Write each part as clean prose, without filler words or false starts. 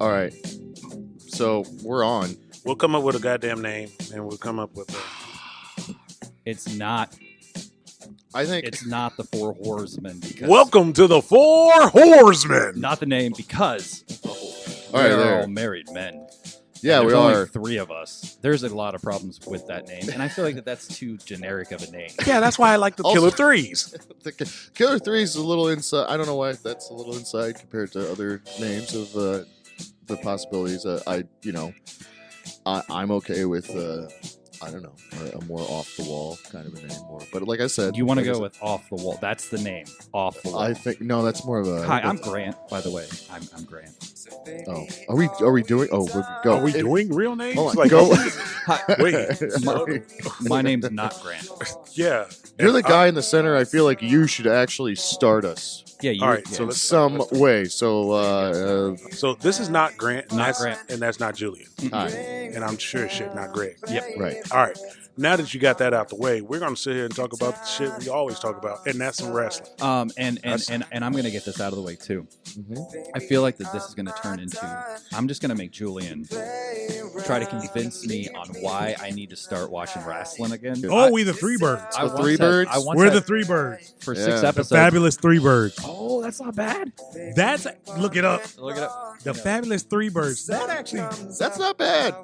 All right. So we're on. We'll come up with a goddamn name, and we'll come up with a... It's not. I think It's not the Four Horsemen. Welcome to the Four Horsemen. Not the name because All right, we're all married men. Yeah, There's we only are. 3 of us. There's a lot of problems with that name, and I feel like that's too generic of a name. Yeah, that's why I like the Also- Killer Threes. The Killer 3 is a little inside. I don't know why that's a little inside compared to other names of the possibilities. I'm okay with I don't know, a more off the wall kind of a name. More, but like I said, You want to go with Off the Wall? That's the name. Off the Wall. I think no, that's more of a. Hi, I'm Grant. By the way, I'm Grant. Oh, are we doing? Oh, we're go. Are we doing real names? Hold on, Like, go. wait. My name's not Grant. Yeah. You're the guy in the center. I feel like you should actually start us. Yeah, you. All right, yeah. so In let's- some way. So, So this is not Grant, and Not that's, Grant. and that's not Julian. hi. And I'm sure shit, not Greg. Yep. Right. All right. Now that you got that out the way, we're going to sit here and talk about the shit we always talk about, and that's some wrestling. And I'm gonna get this out of the way too. Mm-hmm. I feel like that this is gonna turn into. I'm just gonna make Julian try to convince me on why I need to start watching wrestling again. Oh, we the Threebirds. I The once Threebirds? said- I once We're said the Threebirds. for Yeah. 6 The episodes. The fabulous Threebirds. Oh, that's not bad. That's look it up. Look it up. The fabulous Threebirds. That actually, That's not bad.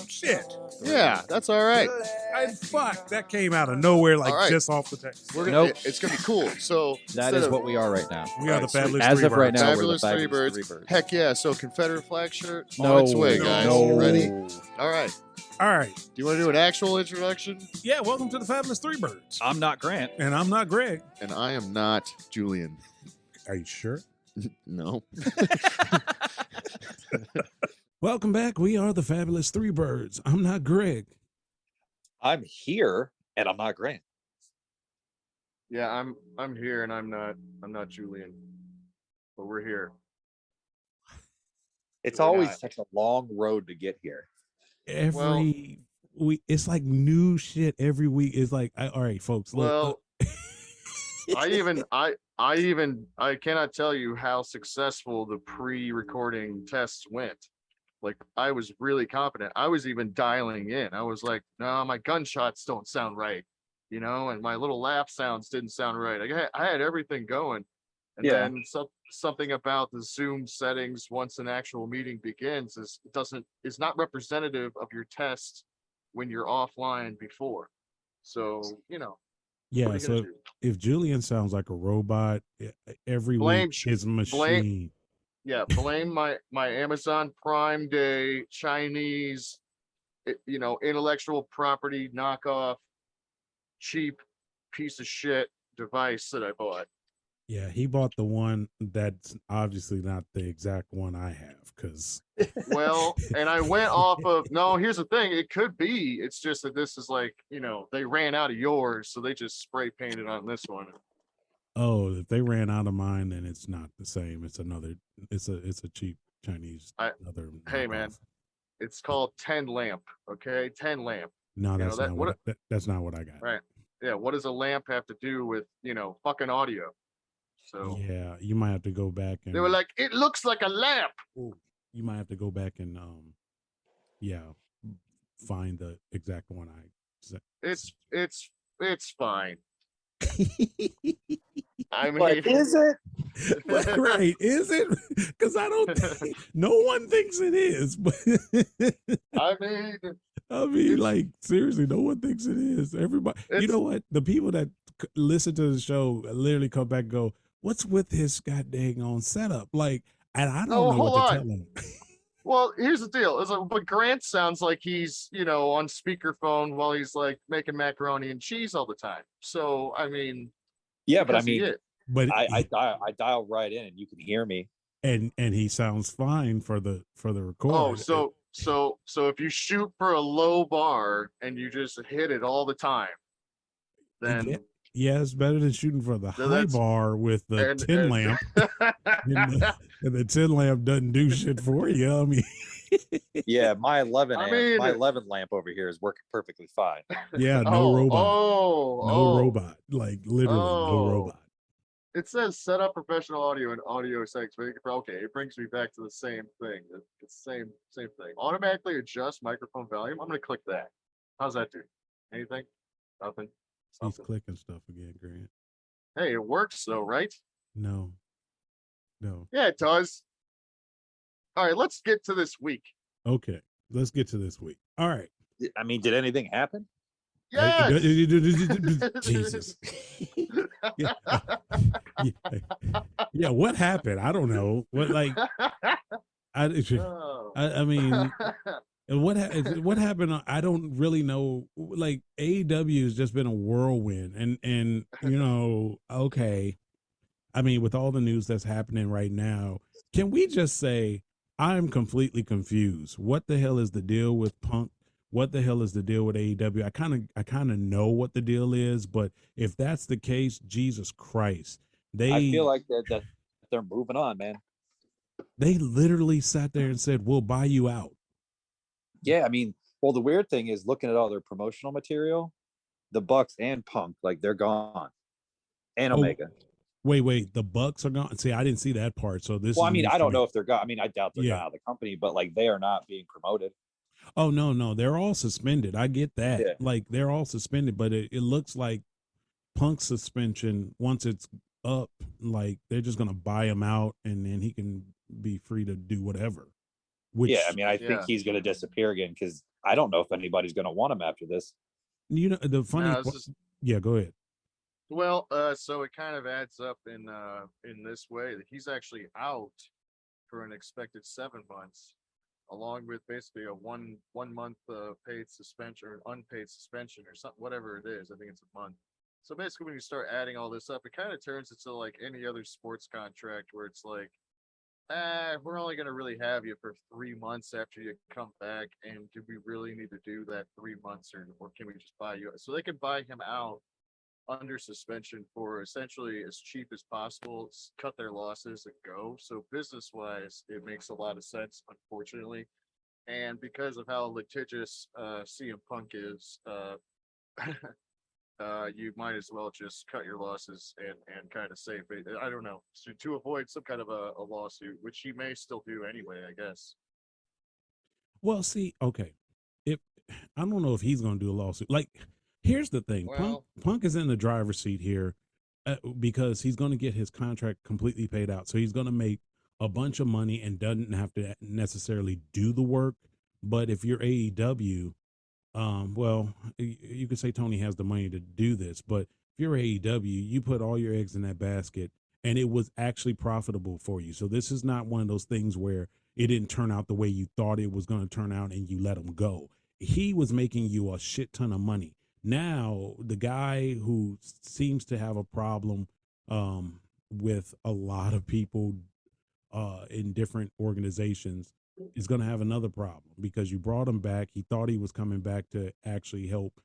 shit. Yeah, that's all right. Fuck, that came out of nowhere, like All right. just off the text. We're gonna. Nope. It's gonna be cool. So That instead is of what we are right now. We are All the right, sweet. fabulous As of Threebirds. right now, Fabulous we're the Threebirds. fabulous Threebirds. Heck yeah! So Confederate flag shirt on No, its way, guys. no. Ready? All right. All right. Do you want to do an actual introduction? Yeah, welcome to the fabulous Threebirds. I'm not Grant. And I'm not Greg. And I am not Julian. Are you sure? No. Welcome back. We are the fabulous Threebirds. I'm not Greg. I'm here and I'm not Grant. Yeah, I'm here, and I'm not Julian. But we're here. It's We're always not. such a long road to get here. Every week, it's like new shit every week. It's like, all right, folks. Well, I cannot tell you how successful the pre-recording tests went. Like, I was really confident. I was even dialing in. I was like, no, my gunshots don't sound right, and my little laugh sounds didn't sound right. I had everything going. And Yeah. then something about the Zoom settings once an actual meeting begins is not representative of your test when you're offline before. So, what are yeah. you So gonna do? if Julian sounds like a robot, every Blame- week is machine. Yeah, blame my Amazon Prime Day Chinese, intellectual property knockoff, cheap piece of shit device that I bought. Yeah, he bought the one that's obviously not the exact one I have, because Well, and I went off of no. Here's the thing: it could be. It's just that this is like they ran out of yours, so they just spray painted on this one. if they ran out of mine, then it's not the same. It's another. It's a cheap Chinese. Other. Hey, man. knockoff. It's called 10 lamp. Okay, 10 lamp. No, know, that's that- not what what. That's not what I got. Right. Yeah. What does a lamp have to do with fucking audio? So Yeah, you might have to go back and they were like, it looks like a lamp. you might have to go back and find the exact one I said. It's fine. I mean, But is it? Right, is it? Because I don't think no one thinks it is, but I mean, I mean, like seriously, no one thinks it is. Everybody, you It's- know what? The people that listen to the show literally come back and go, "What's with his goddamn on setup?" Like, and I don't Oh, know hold what to on. tell them. well, here's the deal. It's like, but Grant sounds like he's, on speakerphone while he's like making macaroni and cheese all the time. So, I mean, Yeah, but I because he mean, is. But I dial right in and you can hear me. and he sounds fine for the record. Oh, so if you shoot for a low bar and you just hit it all the time, then Yeah, it's better than shooting for the high that's- bar with the and- tin and- lamp. And the tin lamp doesn't do shit for you. I mean, Yeah, my 11 I amp, mean- my 11 lamp over here is working perfectly fine. yeah, no robot. Oh, No robot. Like literally no Oh. robot. It says set up professional audio and audio settings. Okay, it brings me back to the same thing. It's the same thing. Automatically adjust microphone volume. I'm gonna click that. How's that do? Anything? Nothing. He's Something. clicking stuff again, Grant. Hey, it works though, right? No. Yeah, it does. All right, let's get to this week. Okay, let's get to this week. All right. I mean, did anything happen? Yes. Jesus. Yeah. Yeah. What happened? I don't know. What I Oh. I mean, what happened? I don't really know. Like AEW has just been a whirlwind, and okay. I mean, with all the news that's happening right now, can we just say I'm completely confused? What the hell is the deal with Punk? What the hell is the deal with AEW? I kind of know what the deal is, but if that's the case, Jesus Christ, I feel like that they're moving on, man. They literally sat there and said, "We'll buy you out." Yeah, I mean, well, the weird thing is looking at all their promotional material, the Bucks and Punk, like they're gone, and Omega. Wait, the Bucks are gone. See, I didn't see that part. So this. Well, is I mean, news I to don't me. know if they're gone. I mean, I doubt they're Yeah. gone out of the company, but like they are not being promoted. Oh no, they're all suspended. I get that. Yeah. Like they're all suspended, but it looks like Punk's suspension, once it's up, like they're just gonna buy him out and then he can be free to do whatever. Which, Yeah, I mean, I think he's going to disappear again because I don't know if anybody's going to want him after this. you know, the funny yeah, go ahead. Well, so it kind of adds up in this way that he's actually out for an expected 7 months, along with basically a one month paid suspension or unpaid suspension or something, whatever it is. I think it's a month. So basically, when you start adding all this up, it kind of turns into like any other sports contract where it's like, we're only going to really have you for 3 months after you come back. And do we really need to do that 3 months or can we just buy you? So they can buy him out under suspension for essentially as cheap as possible, cut their losses and go. So business wise, it makes a lot of sense, unfortunately. And because of how litigious CM Punk is, you might as well just cut your losses and kind of save it. I don't know, to avoid some kind of a lawsuit, which he may still do anyway, I guess. Well, see, okay, if I don't know if he's going to do a lawsuit. Like, here's the thing: Punk is in the driver's seat here because he's going to get his contract completely paid out, so he's going to make a bunch of money and doesn't have to necessarily do the work. But if you're AEW, well, you could say Tony has the money to do this, but if you're AEW, you put all your eggs in that basket and it was actually profitable for you. So this is not one of those things where it didn't turn out the way you thought it was going to turn out and you let him go. He was making you a shit ton of money. Now, the guy who seems to have a problem with a lot of people in different organizations is going to have another problem because you brought him back. He thought he was coming back to actually help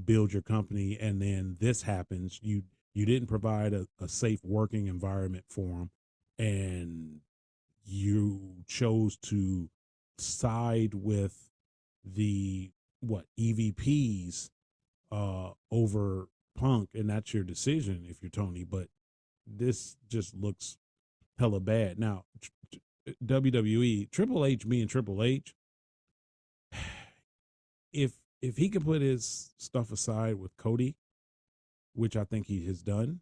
build your company. And then this happens. You didn't provide a safe working environment for him. And you chose to side with the EVPs over Punk. And that's your decision if you're Tony. But this just looks hella bad. Now, WWE, Triple H being Triple H, if he could put his stuff aside with Cody, which I think he has done,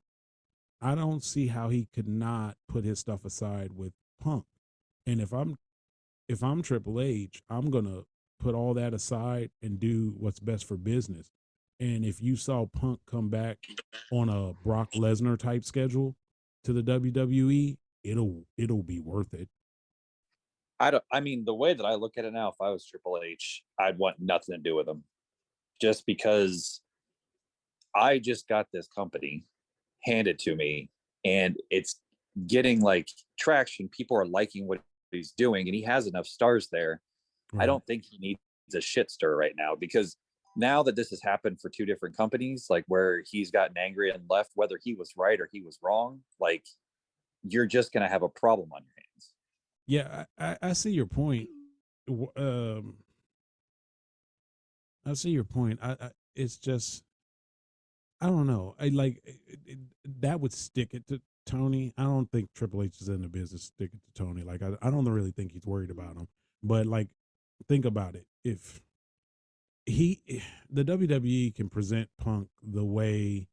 I don't see how he could not put his stuff aside with Punk. And if I'm Triple H, I'm gonna put all that aside and do what's best for business. And if you saw Punk come back on a Brock Lesnar type schedule to the WWE, it'll be worth it. I mean, the way that I look at it now, if I was Triple H, I'd want nothing to do with him. Just because I just got this company handed to me and it's getting like traction. People are liking what he's doing and he has enough stars there. Right. I don't think he needs a shit stir right now because now that this has happened for two different companies, like where he's gotten angry and left, whether he was right or he was wrong, like you're just going to have a problem on your hands. Yeah, I see your point. I see your point. It's just, I don't know. I like that would stick it Tony, I don't think Triple H is in the business sticking to Tony. Like, I don't really think he's worried about him. But like, think about it. If the WWE can present Punk the way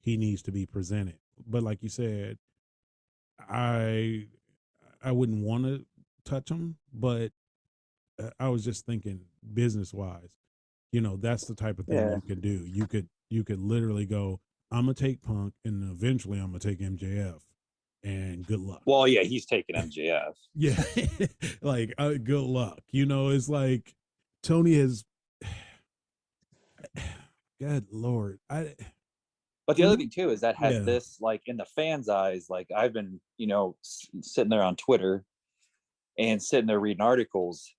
he needs to be presented, but like you said, I wouldn't want to touch him, but I was just thinking business wise, that's the type of thing you could do. You could literally go, I'm gonna take Punk, and eventually I'm gonna take MJF, and good luck. Well, yeah, he's taking MJF. Yeah, like good luck. It's like Tony has. God Lord, But the other thing too is that has this, like, in the fans' eyes, like I've been, sitting there on Twitter and sitting there reading articles,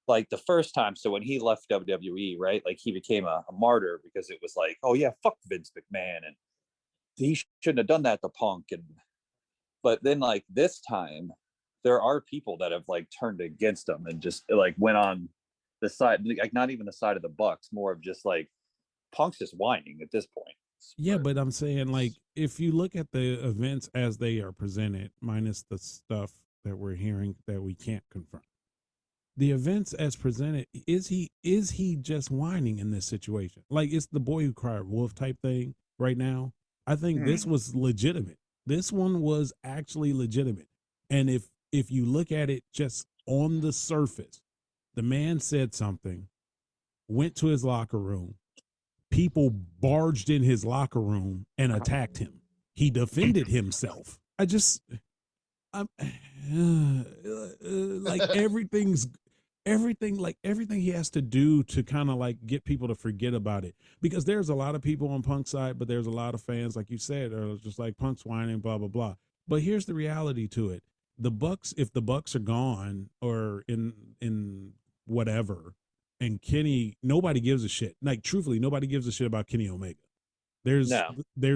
like the first time. So when he left WWE, right, like he became a martyr because it was like, oh yeah, fuck Vince McMahon, and he shouldn't have done that to Punk. But then like this time, there are people that have like turned against him and just like went on the side, like not even the side of the Bucks, more of just like Punk's just whining at this point. Yeah, but I'm saying, like, if you look at the events as they are presented, minus the stuff that we're hearing that we can't confirm, the events as presented, is he just whining in this situation? Like, it's the boy who cried wolf type thing right now. I think this was legitimate. This one was actually legitimate. And if you look at it just on the surface, the man said something, went to his locker room, people barged in his locker room and attacked him. He defended himself. I'm like everything he has to do to kind of like get people to forget about it, because there's a lot of people on Punk's side, but there's a lot of fans, like you said, are just like Punk's whining, blah blah blah. But here's the reality to it: the Bucks, if the Bucks are gone or in whatever, and Kenny, nobody gives a shit. Like, truthfully, nobody gives a shit about Kenny Omega. There's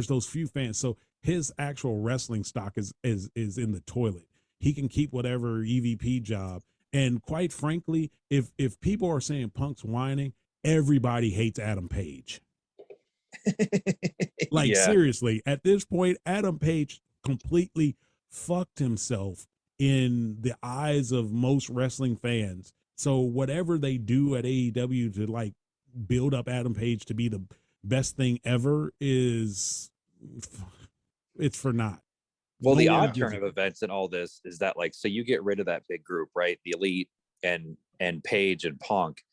those few fans. So his actual wrestling stock is in the toilet. He can keep whatever EVP job. And quite frankly, if people are saying Punk's whining, everybody hates Adam Page. Like, seriously, at this point, Adam Page completely fucked himself in the eyes of most wrestling fans. So whatever they do at AEW to like build up Adam Page to be the best thing ever it's for naught. Well, the odd turn of events in all this is that, like, so you get rid of that big group, right? The Elite and Page and Punk.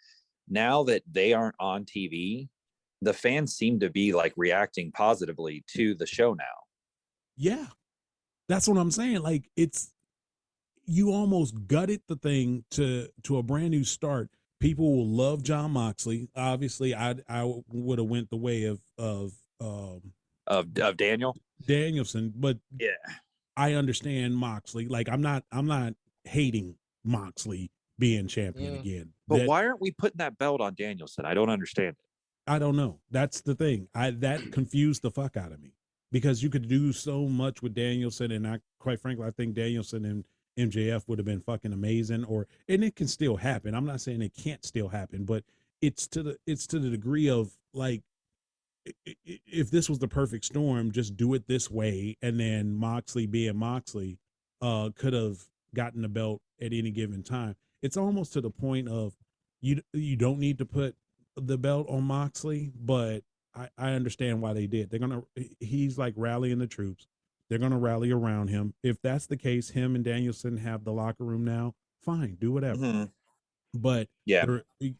Now that they aren't on TV, the fans seem to be like reacting positively to the show now. Yeah, that's what I'm saying. Like, you almost gutted the thing to a brand new start. People will love John Moxley. Obviously, I would have went the way of Danielson, but yeah, I understand Moxley. Like, I'm not hating Moxley being champion again. But why aren't we putting that belt on Danielson? I don't understand it. I don't know. That's the thing. That confused the fuck out of me, because you could do so much with Danielson, and quite frankly, I think Danielson and MJF would have been fucking amazing. And it can still happen. I'm not saying it can't still happen, but it's to the degree of like, if this was the perfect storm, just do it this way, and then Moxley being Moxley could have gotten the belt at any given time. It's almost to the point of you don't need to put the belt on Moxley, but I understand why they did. He's like rallying the troops. They're going to rally around him. If that's the case, him and Danielson have the locker room now, fine, do whatever. Mm-hmm. But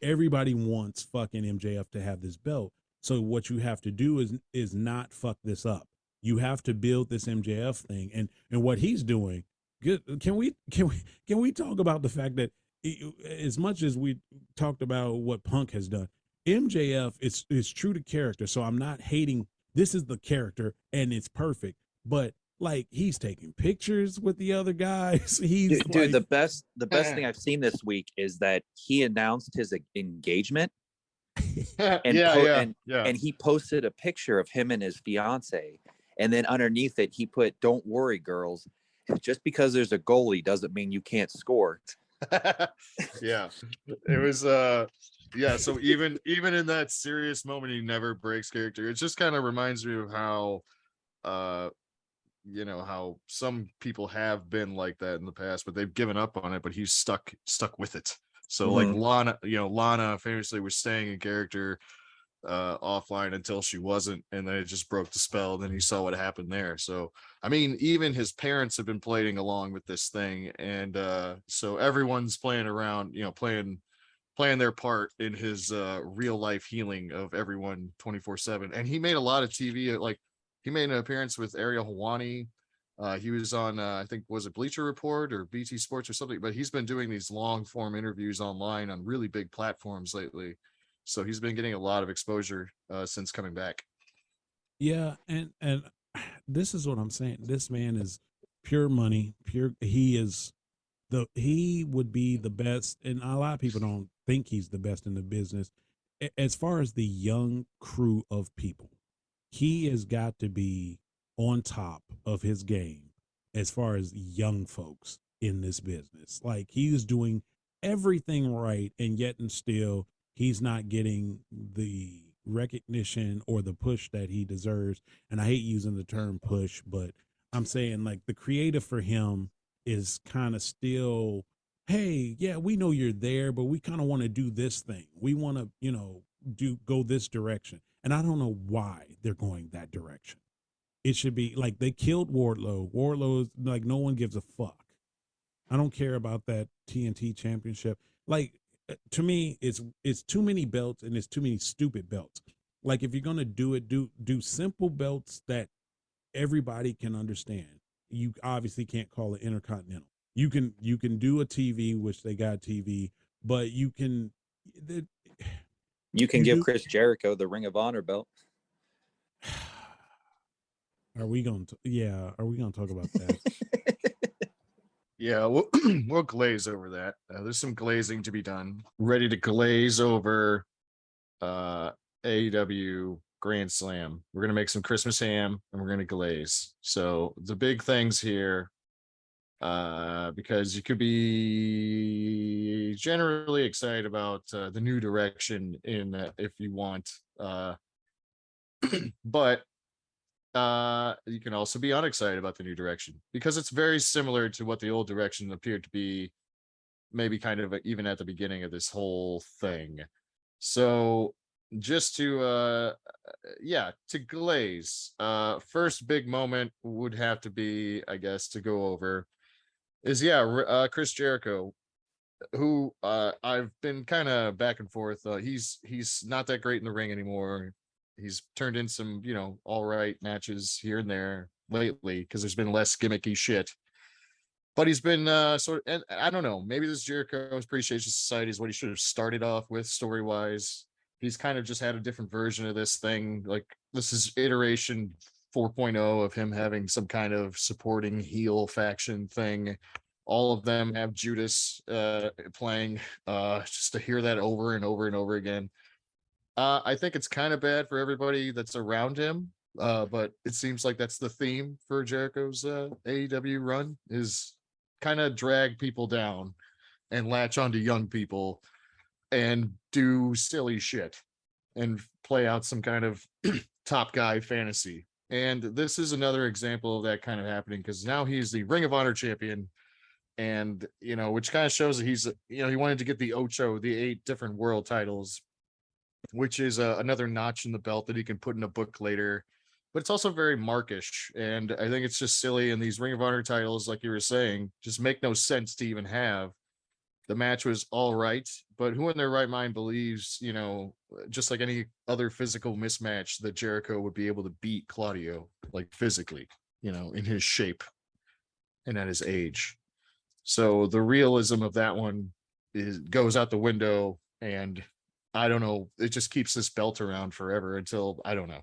everybody wants fucking MJF to have this belt. So what you have to do is not fuck this up. You have to build this MJF thing, and what he's doing. Good. Can we talk about the fact that as much as we talked about what Punk has done, MJF is true to character. So I'm not hating. This is the character, and it's perfect. But like, he's taking pictures with the other guys. Dude, like, the best thing I've seen this week is that he announced his engagement. And he posted a picture of him and his fiance, and then underneath it he put, "Don't worry, girls. Just because there's a goalie doesn't mean you can't score." Yeah, it was so even in that serious moment, he never breaks character. It just kind of reminds me of how how some people have been like that in the past, but they've given up on it, but he's stuck with it. So like Lana famously was staying in character offline until she wasn't, and then it just broke the spell. Then you saw what happened there. So I mean, even his parents have been playing along with this thing, and so everyone's playing around, playing their part in his real life healing of everyone 24/7. And he made a lot of TV. Like he made an appearance with Ariel Hawani. He was on I think, was it Bleacher Report or BT Sports or something, but he's been doing these long form interviews online on really big platforms lately. So he's been getting a lot of exposure since coming back. Yeah, and this is what I'm saying. This man is pure money, pure. He would be the best, and a lot of people don't think he's the best in the business. As far as the young crew of people, he has got to be on top of his game as far as young folks in this business. Like he is doing everything right, and yet and still he's not getting the recognition or the push that he deserves. And I hate using the term push, but I'm saying like the creative for him is kind of still, hey, yeah, we know you're there, but we kind of want to do this thing. We want to, go this direction. And I don't know why they're going that direction. It should be like they killed Wardlow. Wardlow is like, no one gives a fuck. I don't care about that TNT championship. Like to me, it's too many belts and it's too many stupid belts. Like if you're gonna do it, do simple belts that everybody can understand. You obviously can't call it Intercontinental. You can do a TV, which they got TV, but you can give Chris Jericho the Ring of Honor belt. Are we going to talk about that? Yeah, we'll glaze over that. There's some glazing to be done. Ready to glaze over AEW Grand Slam. We're going to make some Christmas ham and we're going to glaze. So the big things here, because you could be generally excited about the new direction in if you want, but you can also be unexcited about the new direction because it's very similar to what the old direction appeared to be, maybe kind of even at the beginning of this whole thing. So just to glaze, first big moment would have to be, I guess, to go over is Chris Jericho, who I've been kind of back and forth. He's not that great in the ring anymore. He's turned in some, all right matches here and there lately because there's been less gimmicky shit. But he's been and I don't know, maybe this Jericho Appreciation Society is what he should have started off with story-wise. He's kind of just had a different version of this thing. Like this is iteration 4.0 of him having some kind of supporting heel faction thing. All of them have Judas playing, just to hear that over and over and over again. I think it's kind of bad for everybody that's around him, but it seems like that's the theme for Jericho's AEW run, is kind of drag people down and latch onto young people and do silly shit and play out some kind of top guy fantasy. And this is another example of that kind of happening because now he's the Ring of Honor champion. And, which kind of shows that he's, he wanted to get the 8 different world titles, which is another notch in the belt that he can put in a book later. But it's also very markish. And I think it's just silly. And these Ring of Honor titles, like you were saying, just make no sense to even have. The match was all right, but who in their right mind believes, just like any other physical mismatch, that Jericho would be able to beat Claudio, like physically, in his shape and at his age. So the realism of that one goes out the window, and I don't know. It just keeps this belt around forever until, I don't know.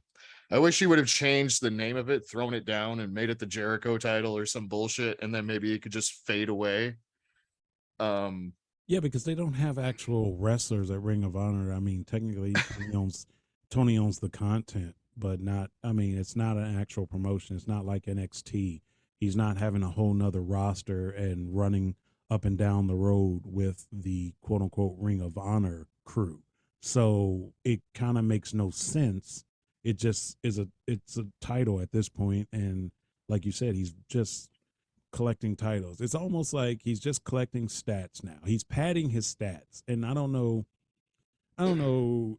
I wish he would have changed the name of it, thrown it down, and made it the Jericho title or some bullshit, and then maybe it could just fade away. Yeah, because they don't have actual wrestlers at Ring of Honor. I mean, technically, Tony owns the content, but not. I mean, it's not an actual promotion. It's not like NXT. He's not having a whole nother roster and running up and down the road with the quote unquote Ring of Honor crew. So it kind of makes no sense. It just is it's a title at this point, and like you said, he's just collecting titles. It's almost like he's just collecting stats now. He's padding his stats. And I don't know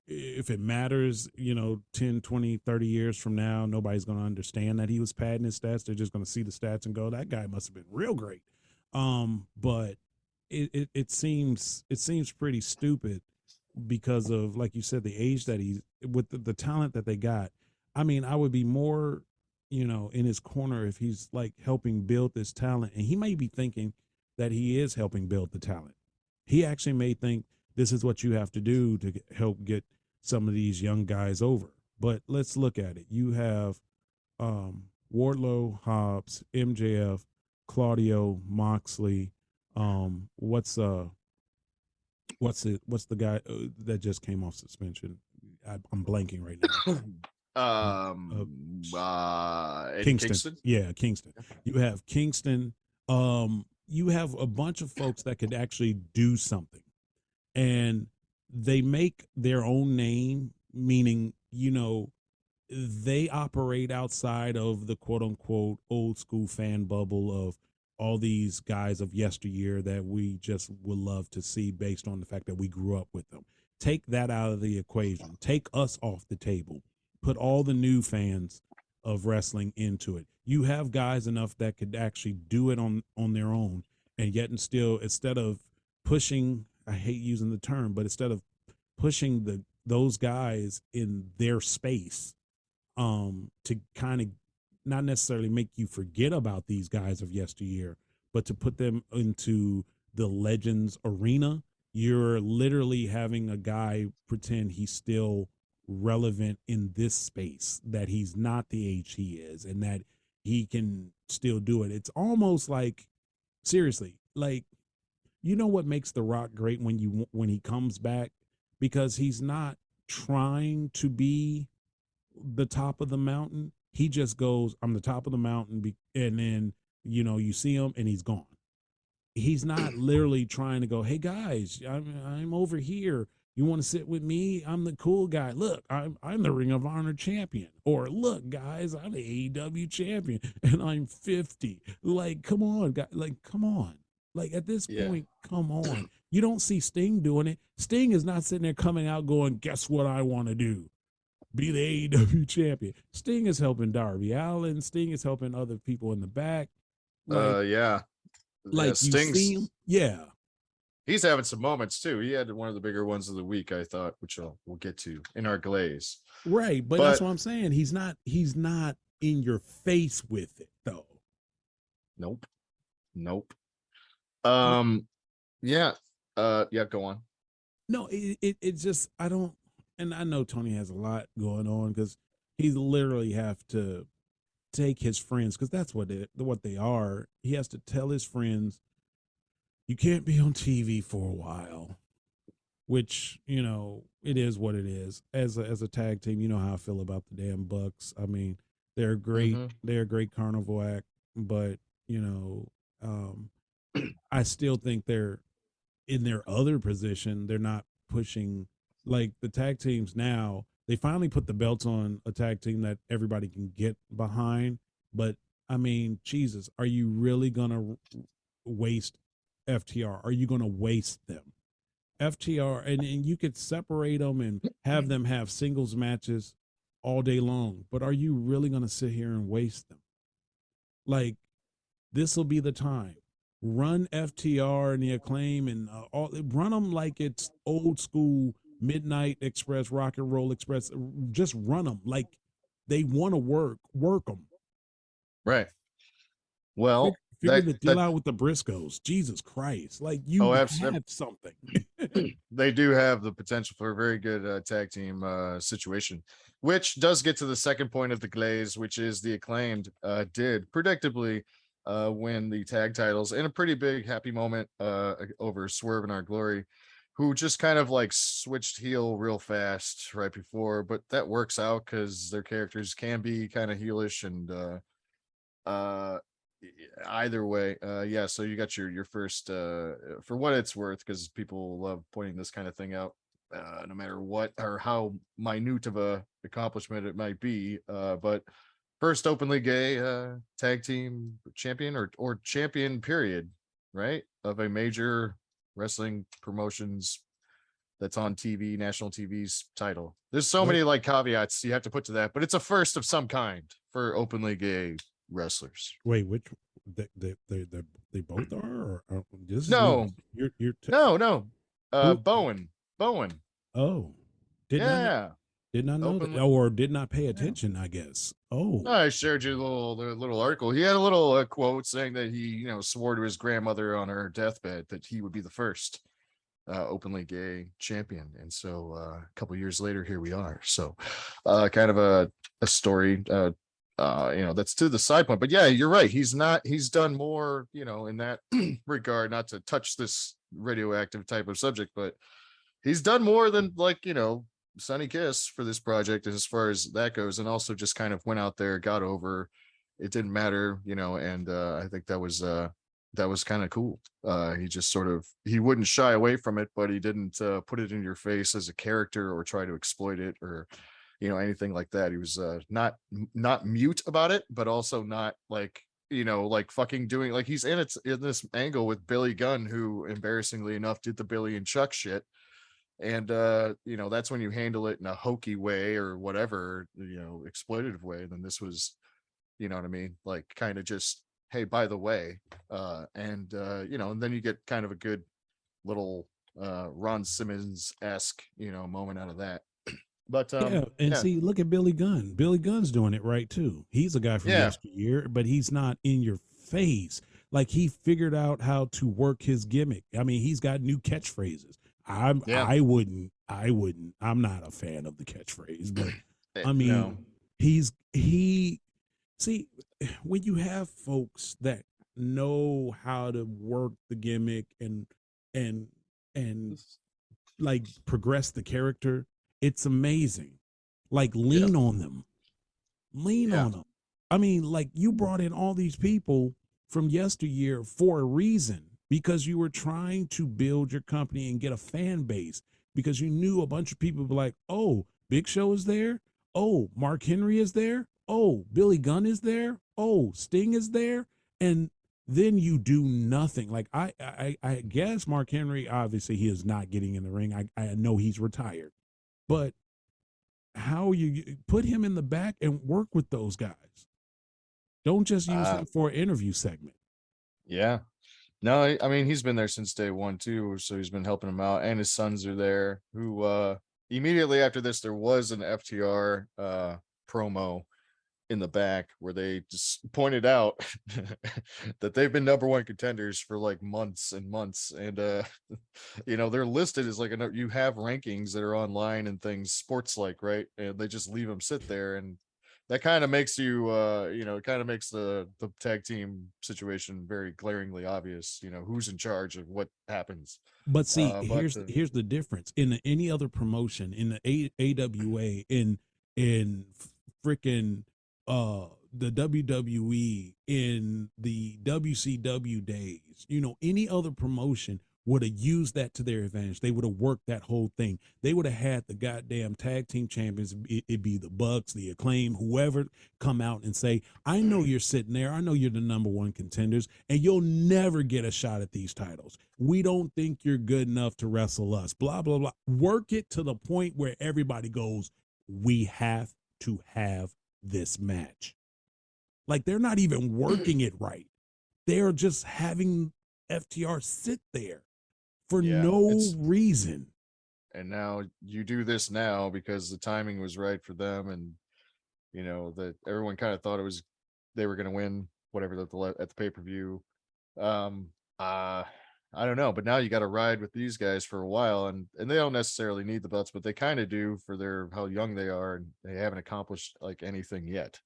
if it matters, 10, 20, 30 years from now. Nobody's going to understand that he was padding his stats. They're just going to see the stats and go, that guy must have been real great. But it seems pretty stupid because of, like you said, the age that he's with, the talent that they got. I mean, I would be more, in his corner if he's like helping build this talent, and he may be thinking that he is helping build the talent. He actually may think this is what you have to do to help get some of these young guys over. But let's look at it. You have Wardlow, Hobbs, MJF, Claudio, Moxley. What's the guy that just came off suspension? I'm blanking right now. Kingston. Yeah, Kingston. You have Kingston. You have a bunch of folks that could actually do something, and they make their own name, meaning, they operate outside of the quote unquote old school fan bubble of all these guys of yesteryear that we just would love to see based on the fact that we grew up with them. Take that out of the equation. Take us off the table. Put all the new fans of wrestling into it. You have guys enough that could actually do it on their own, and yet and still, instead of pushing, I hate using the term, but instead of pushing those guys in their space, to kind of not necessarily make you forget about these guys of yesteryear, but to put them into the Legends arena, you're literally having a guy pretend he's still relevant in this space, that he's not the age he is, and that he can still do it. It's almost like, seriously, like, what makes The Rock great when he comes back? Because he's not trying to be the top of the mountain. He just goes, I'm the top of the mountain, and then you see him and he's gone. He's not literally trying to go, hey guys, I'm over here, you want to sit with me? I'm the cool guy. Look, I'm the Ring of Honor champion. Or look, guys, I'm the AEW champion and I'm 50. Like, come on, guys. Like, come on. Like, at this point, come on. You don't see Sting doing it. Sting is not sitting there coming out going, guess what I want to do? Be the AEW champion. Sting is helping Darby Allin. Sting is helping other people in the back. Like, you see him. Yeah. He's having some moments too. He had one of the bigger ones of the week, I thought, which we'll get to in our glaze. Right, but that's what I'm saying. He's not in your face with it though. Nope. Yeah. Go on. No, it just, I don't, and I know Tony has a lot going on because he's literally have to take his friends, because that's what they are. He has to tell his friends, you can't be on TV for a while, which, it is what it is. As a tag team, you know how I feel about the damn Bucks. I mean, they're great. Mm-hmm. They're a great carnival act, but, I still think they're in their other position. They're not pushing, like the tag teams now. They finally put the belts on a tag team that everybody can get behind. But, I mean, Jesus, are you really going to waste FTR? Are you going to waste them? FTR, and you could separate them and have them have singles matches all day long, but are you really going to sit here and waste them? Like, this will be the time. Run FTR and the Acclaim and run them like it's old school Midnight Express, Rock and Roll Express. Just run them like they want to work them. Right. Well, figure the deal out with the Briscoes. Jesus Christ. Like, you have something. They do have the potential for a very good tag team situation, which does get to the second point of the glaze, which is the Acclaimed did predictably win the tag titles in a pretty big happy moment over Swerve and Our Glory, who just kind of like switched heel real fast right before, but that works out because their characters can be kind of heelish and either way. So you got your first for what it's worth, because people love pointing this kind of thing out, no matter what or how minute of a accomplishment it might be, but first openly gay tag team champion or champion period, right? Of a major wrestling promotions that's on TV, national TV's title. There's so many like caveats you have to put to that, but it's a first of some kind for openly gay wrestlers. Wait, which they both are? Or this No, is new. You're no. Who? Bowen. Oh, did not Yeah. did not know that, Openly- or did not pay attention. I guess. Oh, I shared you the little article. He had a little quote saying that he, swore to his grandmother on her deathbed that he would be the first openly gay champion. And so a couple years later, here we are. So kind of a story, that's to the side point. But yeah, you're right. He's done more, in that regard, not to touch this radioactive type of subject, but he's done more than Sunny Kiss for this project as far as that goes, and also just kind of went out there, got over, it didn't matter, and I think that was kind of cool. He just he wouldn't shy away from it, but he didn't put it in your face as a character or try to exploit it or anything like that. He was not mute about it, but also not like fucking doing, like, he's in this angle with Billy Gunn, who embarrassingly enough did the Billy and Chuck shit. And that's when you handle it in a hokey way or whatever, exploitative way. Then this was, you know what I mean, like kind of just, hey, by the way, and then you get kind of a good little Ron Simmons-esque moment out of that. But see, look at Billy Gunn. Billy Gunn's doing it right too. He's a guy from yesteryear, but he's not in your face. Like, he figured out how to work his gimmick. I mean, he's got new catchphrases. I'm not a fan of the catchphrase, but I mean, see, when you have folks that know how to work the gimmick and like progress the character, it's amazing. Like, lean on them. On them. I mean, like, you brought in all these people from yesteryear for a reason, because you were trying to build your company and get a fan base, because you knew a bunch of people were like, oh, Big Show is there. Oh, Mark Henry is there. Oh, Billy Gunn is there. Oh, Sting is there. And then you do nothing. Like, I guess Mark Henry, obviously he is not getting in the ring. I know he's retired, but how you put him in the back and work with those guys? Don't just use him for an interview segment. Yeah. No, I mean, he's been there since day one too, so he's been helping him out, and his sons are there. Who immediately after this, there was an FTR promo in the back where they just pointed out that they've been number one contenders for like months and months, and they're listed as like you have rankings that are online and things, sports like, right, and they just leave them sit there, and that kind of makes you it kind of makes the tag team situation very glaringly obvious, who's in charge of what happens. But see, here's the difference. In any other promotion, in the AWA, in freaking the WWE, in the WCW days, any other promotion would have used that to their advantage. They would have worked that whole thing. They would have had the goddamn tag team champions. It'd be the Bucks, the Acclaim, whoever, come out and say, I know you're sitting there. I know you're the number one contenders, and you'll never get a shot at these titles. We don't think you're good enough to wrestle us, blah, blah, blah. Work it to the point where everybody goes, we have to have this match. Like, they're not even working it right. They're just having FTR sit there for no reason. And now you do this now because the timing was right for them, and that everyone kind of thought they were going to win whatever at the pay-per-view. I don't know, but now you got to ride with these guys for a while, and they don't necessarily need the belts, but they kind of do for how young they are, and they haven't accomplished like anything yet.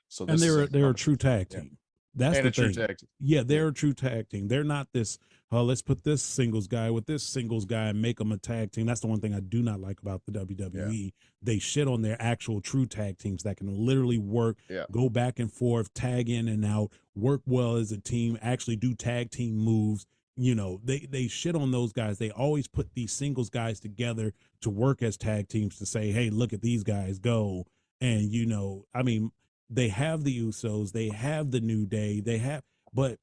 So they're a true tag team. That's and the thing. Tag team. Yeah, they're a true tag team. They're not this, let's put this singles guy with this singles guy and make them a tag team. That's the one thing I do not like about the WWE. Yeah. They shit on their actual true tag teams that can literally work, go back and forth, tag in and out, work well as a team, actually do tag team moves. They shit on those guys. They always put these singles guys together to work as tag teams to say, hey, look at these guys go. And, I mean, they have the Usos, they have the New Day, but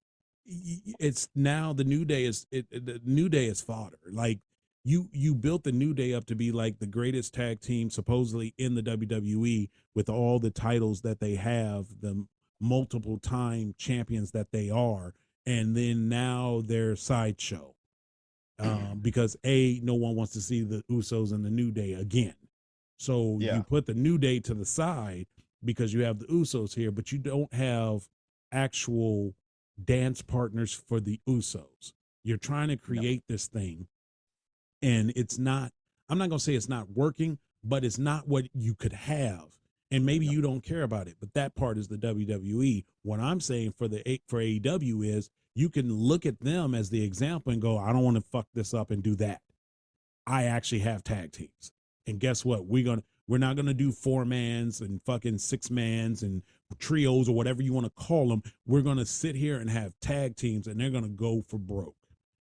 it's now the New Day the New Day is fodder. Like you built the New Day up to be like the greatest tag team supposedly in the WWE with all the titles that they have, the multiple time champions that they are, and then now they're sideshow. Because no one wants to see the Usos and the New Day again. So you put the New Day to the side because you have the Usos here, but you don't have actual dance partners for the Usos. You're trying to create this thing, and it's not, I'm not going to say it's not working, but it's not what you could have. And maybe you don't care about it, but that part is the WWE. What I'm saying for AEW is you can look at them as the example and go, I don't want to fuck this up and do that. I actually have tag teams. And guess what? We're not going to do 4-mans and fucking 6-mans and trios or whatever you want to call them. We're going to sit here and have tag teams, and they're going to go for broke.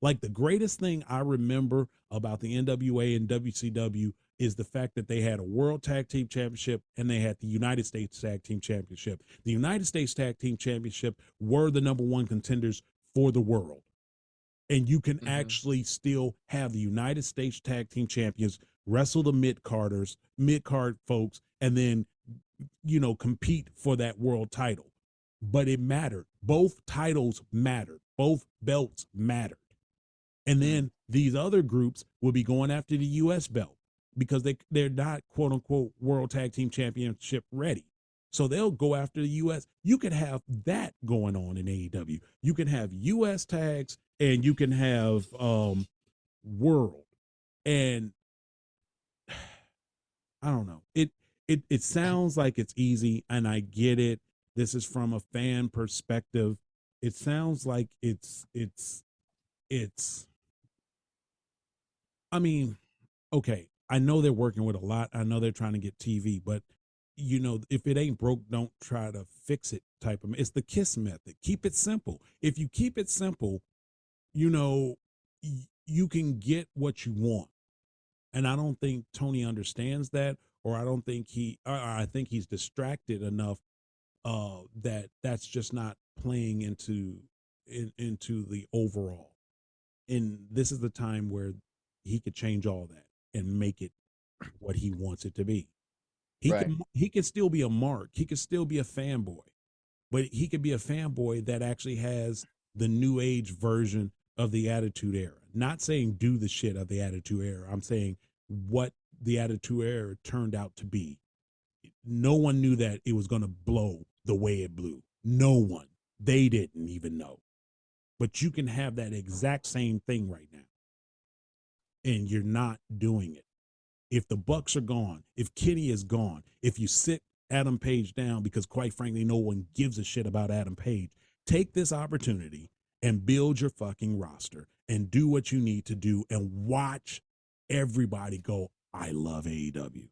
Like, the greatest thing I remember about the NWA and WCW is the fact that they had a World Tag Team Championship and they had the United States Tag Team Championship. The United States Tag Team Championship were the #1 contenders for the world. And you can actually still have the United States Tag Team Champions wrestle the mid-card folks, and then, compete for that world title. But it mattered. Both titles mattered. Both belts mattered. And then these other groups will be going after the U.S. belt because they're not, quote unquote, World Tag Team Championship ready. So they'll go after the U.S. You could have that going on in AEW. You can have U.S. tags and you can have world. And I don't know. It sounds like it's easy, and I get it. This is from a fan perspective. It sounds like it's I mean, okay, I know they're working with a lot. I know they're trying to get TV, but if it ain't broke, don't try to fix it type of, it's the KISS method. Keep it simple. If you keep it simple, you can get what you want. And I don't think Tony understands that, or I don't think I think he's distracted enough that's just not playing into the overall. And this is the time where he could change all that and make it what he wants it to be. He could still be a mark. He could still be a fanboy, but he could be a fanboy that actually has the new age version of the Attitude Era. Not saying do the shit of the Attitude Era. I'm saying what the Attitude Era turned out to be. No one knew that it was going to blow the way it blew. No one. They didn't even know. But you can have that exact same thing right now. And you're not doing it. If the Bucks are gone, if Kenny is gone, if you sit Adam Page down, because quite frankly, no one gives a shit about Adam Page, take this opportunity and build your fucking roster and do what you need to do and watch everybody go, I love AEW.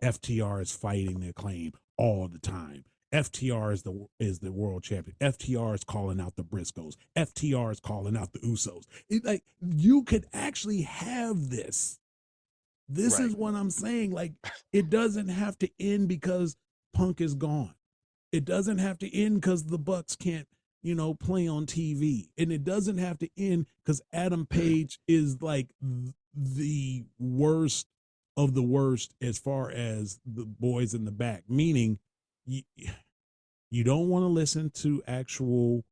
FTR is fighting their claim all the time. FTR is the world champion. FTR is calling out the Briscoes. FTR is calling out the Usos. Like, you could actually have this. This is what I'm saying. Like, it doesn't have to end because Punk is gone. It doesn't have to end because the Bucks can't, play on TV. And it doesn't have to end because Adam Page is like the worst of the worst as far as the boys in the back. Meaning, you don't want to listen to actual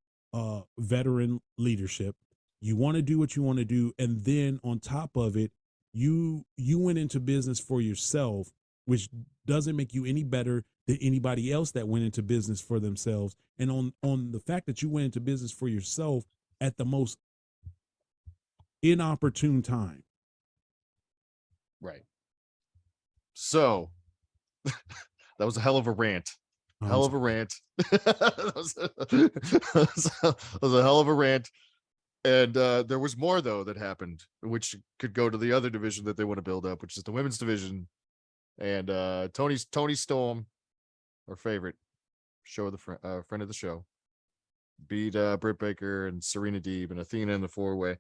veteran leadership. You want to do what you want to do. And then on top of it, you went into business for yourself, which doesn't make you any better than anybody else that went into business for themselves. And on the fact that you went into business for yourself at the most inopportune time. Right. So that was a hell of a rant. Hell of a rant. That was a hell of a rant. And there was more, though, that happened, which could go to the other division that they want to build up, which is the women's division. And Tony Storm, our favorite friend of the show, beat Britt Baker and Serena Deeb and Athena in the 4-way.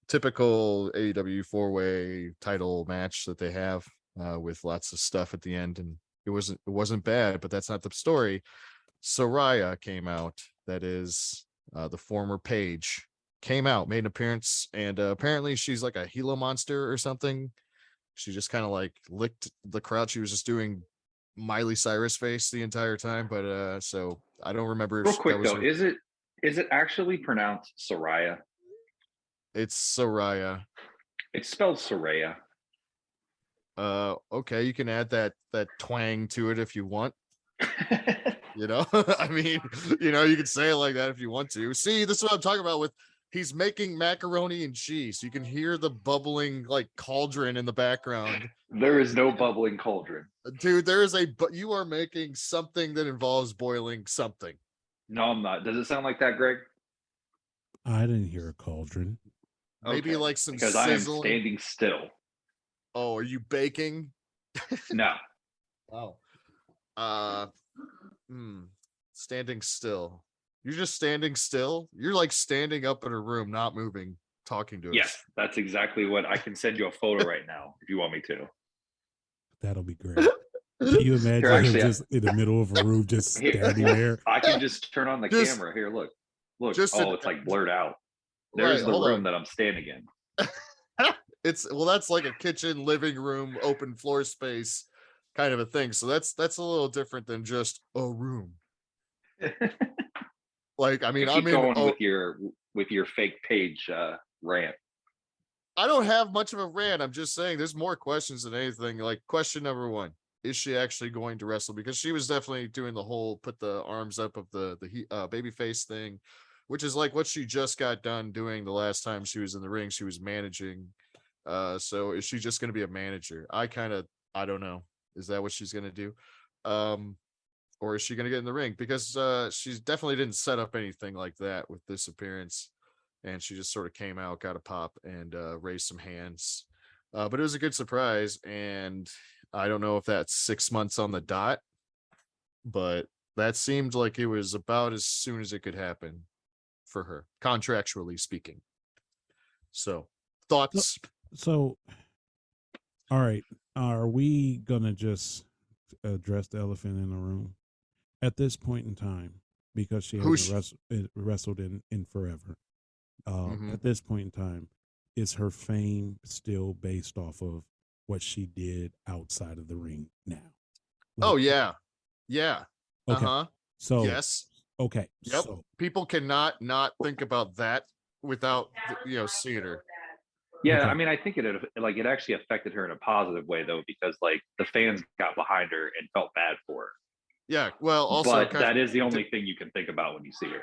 Typical AEW 4-way title match that they have with lots of stuff at the end. And it wasn't bad, but that's not the story. Soraya came out. That is the former Paige came out, made an appearance, and apparently she's like a Gila monster or something. She just kind of like licked the crowd. She was just doing Miley Cyrus face the entire time, but so I don't remember if Real quick that was though, is it actually pronounced Soraya? it's Soraya. It's spelled Soraya. Okay, you can add that twang to it if you want. I mean, you can say it like that if you want to. See, this is what I'm talking about with he's making macaroni and cheese. You can hear the bubbling like cauldron in the background. There is no bubbling cauldron. Dude, but you are making something that involves boiling something. No, I'm not. Does it sound like that, Greg? I didn't hear a cauldron. Maybe Okay, like some because I am sizzling. standing still. Oh, are you baking? No. Oh. Standing still. You're just standing still? You're like standing up in a room, not moving, talking to us. Yes, that's exactly what I can send you a photo right now if you want me to. That'll be great. Can you imagine him just in the middle of a room, just standing there? I can just turn on the camera. Here, look. Just it's like blurred out. There's right, the room that I'm standing in. That's like a kitchen, living room, open floor space kind of a thing. So that's a little different than just a room. Like, I mean, Keep going with your fake page rant. I don't have much of a rant. I'm just saying there's more questions than anything. Like, question number one, is she actually going to wrestle? Because she was definitely doing the whole put the arms up of the baby face thing, which is like what she just got done doing the last time she was in the ring. She was managing. So is she just going to be a manager? I don't know. Is that what she's going to do? Or is she going to get in the ring? Because she definitely didn't set up anything like that with this appearance. And she just sort of came out, got a pop, and raised some hands. But it was a good surprise. And I don't know if that's 6 months on the dot, but that seemed like it was about as soon as it could happen for her, contractually speaking. So, thoughts? So, all right. Are we going to just address the elephant in the room? At this point in time, because she hasn't wrestled in forever, at this point in time, is her fame still based off of what she did outside of the ring now? Oh, yeah. Yeah. Okay. Uh-huh. So, yes. Okay. Yep. So, people cannot not think about that without seeing her. Yeah, okay. I mean, I think it actually affected her in a positive way though, because like the fans got behind her and felt bad for her. Yeah, well, also, but that is the only thing you can think about when you see her.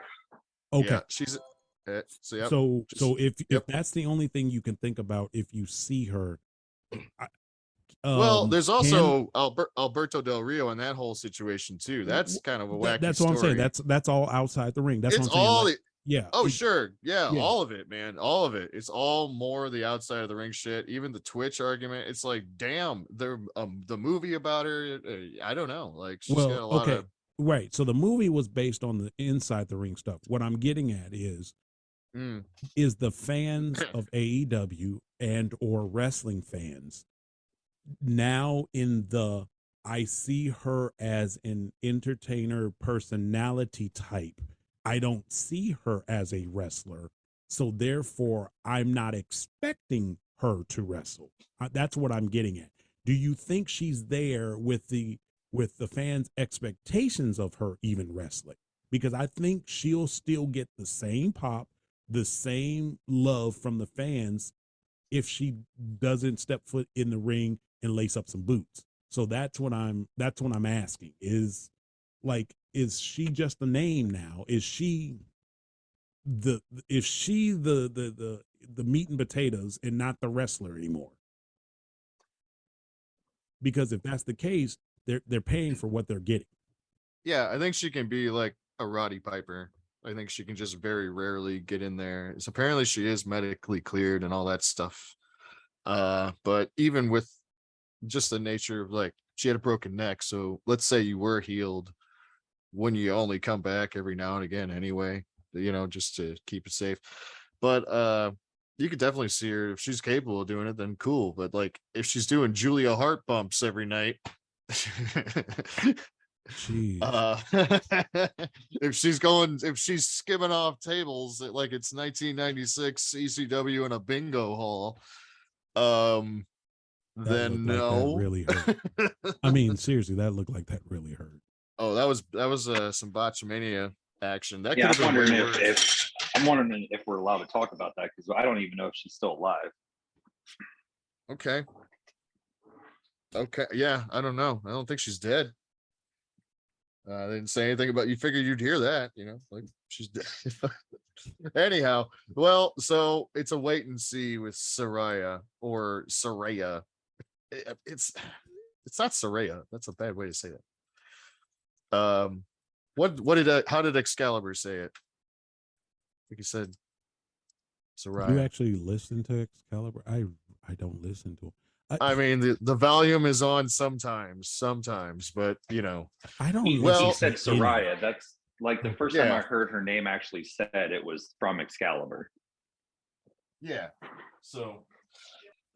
Okay, yeah, she's so if that's the only thing you can think about if you see her, well, there's also Alberto Del Rio in that whole situation too. That's kind of a wacky that's what story. I'm saying. That's all outside the ring. That's it's what I'm saying. all like, yeah. Oh, sure. Yeah, yeah. all of it, man. All of it. It's all more the outside of the ring shit. Even the Twitch argument. It's like, damn, the movie about her. I don't know. Like, she's got a lot of. Right. So the movie was based on the inside the ring stuff. What I'm getting at is the fans of AEW and or wrestling fans now in the I see her as an entertainer personality type. I don't see her as a wrestler. So therefore, I'm not expecting her to wrestle. That's what I'm getting at. Do you think she's there with the fans' expectations of her even wrestling? Because I think she'll still get the same pop, the same love from the fans if she doesn't step foot in the ring and lace up some boots. So that's what I'm asking is she just a name now? Is she the meat and potatoes and not the wrestler anymore? Because if that's the case, they're paying for what they're getting. Yeah, I think she can be like a Roddy Piper. I think she can just very rarely get in there. So apparently she is medically cleared and all that stuff. But even with just the nature of like she had a broken neck, so let's say you were healed, when you only come back every now and again anyway, just to keep it safe. But you could definitely see her if she's capable of doing it, then cool. But like if she's doing Julia Hart bumps every night, Jeez. If she's skimming off tables like it's 1996 ECW in a bingo hall, then like that no. really hurt. I mean, seriously, that looked like that really hurt. Oh, that was some botchamania action. That Yeah, could have I'm been wondering way worse. if I'm wondering if we're allowed to talk about that because I don't even know if she's still alive. Okay. Yeah, I don't know. I don't think she's dead. They didn't say anything about. You figured you'd hear that, like she's dead. Anyhow, well, so it's a wait and see with Saraya or Saraya. It's not Saraya. That's a bad way to say that. How did Excalibur say it? I think he said Saraya. You actually listen to Excalibur? I don't listen to him. I mean, the volume is on sometimes, but I don't. He said Saraya. That's like the first time Yeah. I heard her name actually said. It was from Excalibur. Yeah. So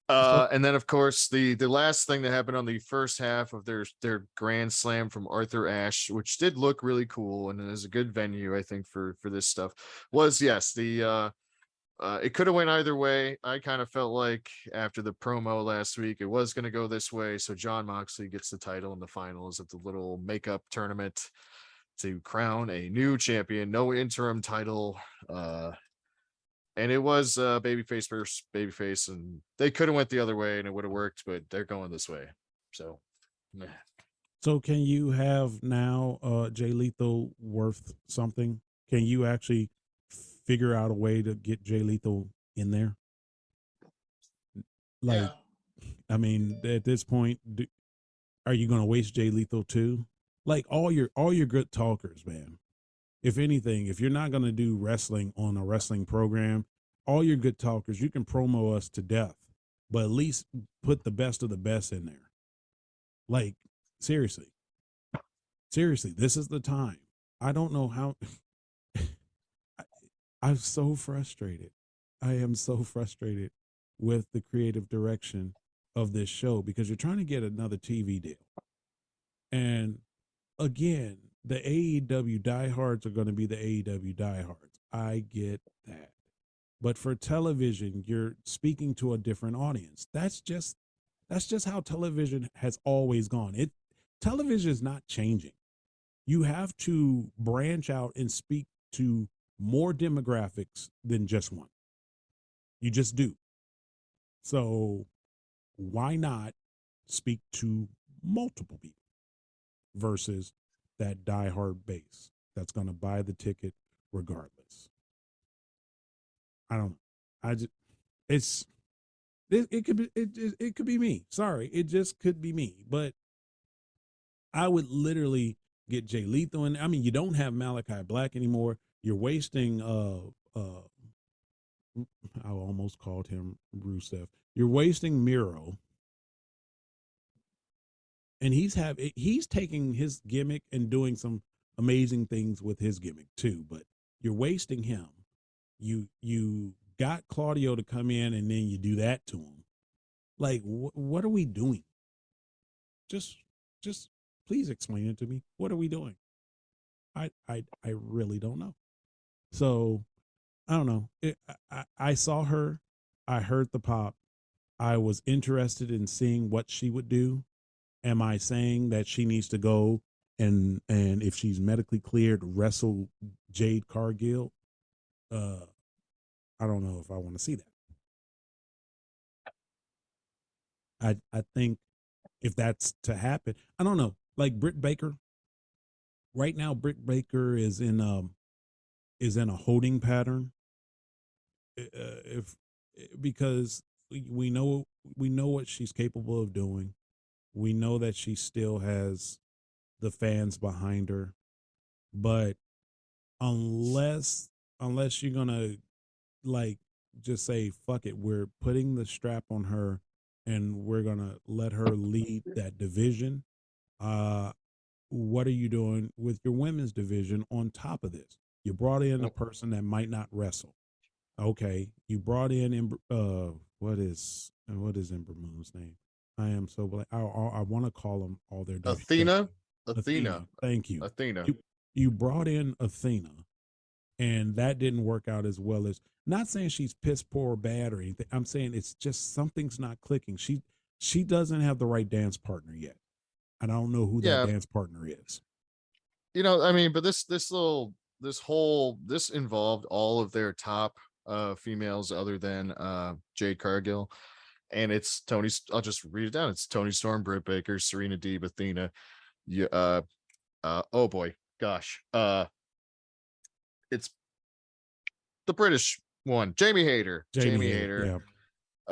and then of course the last thing that happened on the first half of their grand slam from Arthur Ashe, which did look really cool and is a good venue, I think, for this stuff, was the it could have went either way. I kind of felt like after the promo last week, it was going to go this way. So John Moxley gets the title in the finals of the little makeup tournament to crown a new champion, no interim title. And it was babyface versus babyface, and they could have went the other way and it would have worked, but they're going this way. So, meh. So can you have now Jay Lethal worth something? Can you actually figure out a way to get Jay Lethal in there? Like, Yeah. I mean, at this point, are you going to waste Jay Lethal too? Like all your good talkers, man. If anything, if you're not going to do wrestling on a wrestling program, all your good talkers, you can promo us to death, but at least put the best of the best in there. Like, seriously, this is the time. I don't know how. I'm so frustrated. I am so frustrated with the creative direction of this show because you're trying to get another TV deal. And again, the AEW diehards are going to be the AEW diehards. I get that. But for television, you're speaking to a different audience. That's just how television has always gone. Television is not changing. You have to branch out and speak to more demographics than just one. You just do. So why not speak to multiple people versus that diehard base that's going to buy the ticket regardless? I don't know. It could be me. Sorry, it just could be me. But I would literally get Jay Lethal in. I mean, you don't have Malachi Black anymore. You're wasting I almost called him Rusev. You're wasting Miro. And he's taking his gimmick and doing some amazing things with his gimmick too, but you're wasting him. You got Claudio to come in and then you do that to him. Like, what are we doing? Just please explain it to me. What are we doing? I really don't know. So I don't know. I saw her. I heard the pop. I was interested in seeing what she would do. Am I saying that she needs to go and if she's medically cleared, wrestle Jade Cargill? I don't know if I want to see that. I think if that's to happen, I don't know. Like Britt Baker. Right now, Britt Baker is in a holding pattern. Because we know what she's capable of doing. We know that she still has the fans behind her, but unless you're gonna like just say fuck it, we're putting the strap on her and we're gonna let her lead that division. What are you doing with your women's division on top of this? You brought in a person that might not wrestle. Okay, you brought in what is Ember Moon's name? I am so glad. I want to call them all their Athena. Thank you. Athena. You brought in Athena, and that didn't work out as well as. Not saying she's piss poor or bad or anything. I'm saying it's just something's not clicking. She doesn't have the right dance partner yet. I don't know who that Yeah. dance partner is. I mean, but this involved all of their top females other than Jade Cargill. And it's I'll just read it down. It's Tony Storm, Britt Baker, Serena Deeb, Athena. Oh boy, gosh. It's the British one, Jamie Hayter. Jamie Hayter. Yeah.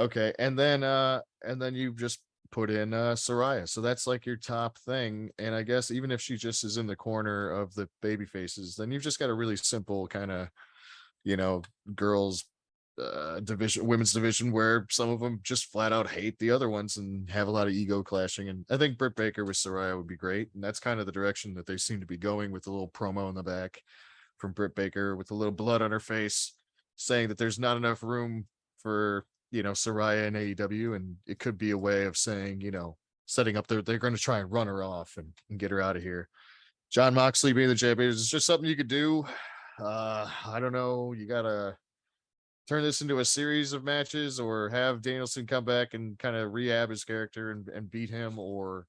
Okay, and then you just put in Soraya. So that's like your top thing. And I guess even if she just is in the corner of the baby faces, then you've just got a really simple kind of, girls division, women's division, where some of them just flat out hate the other ones and have a lot of ego clashing. And I think Britt Baker with Soraya would be great. And that's kind of the direction that they seem to be going, with a little promo in the back from Britt Baker with a little blood on her face saying that there's not enough room for, Soraya and AEW. And it could be a way of saying, setting up they're going to try and run her off and get her out of here. John Moxley being the champion is just something you could do. I don't know. You got to turn this into a series of matches, or have Danielson come back and kind of rehab his character and beat him, or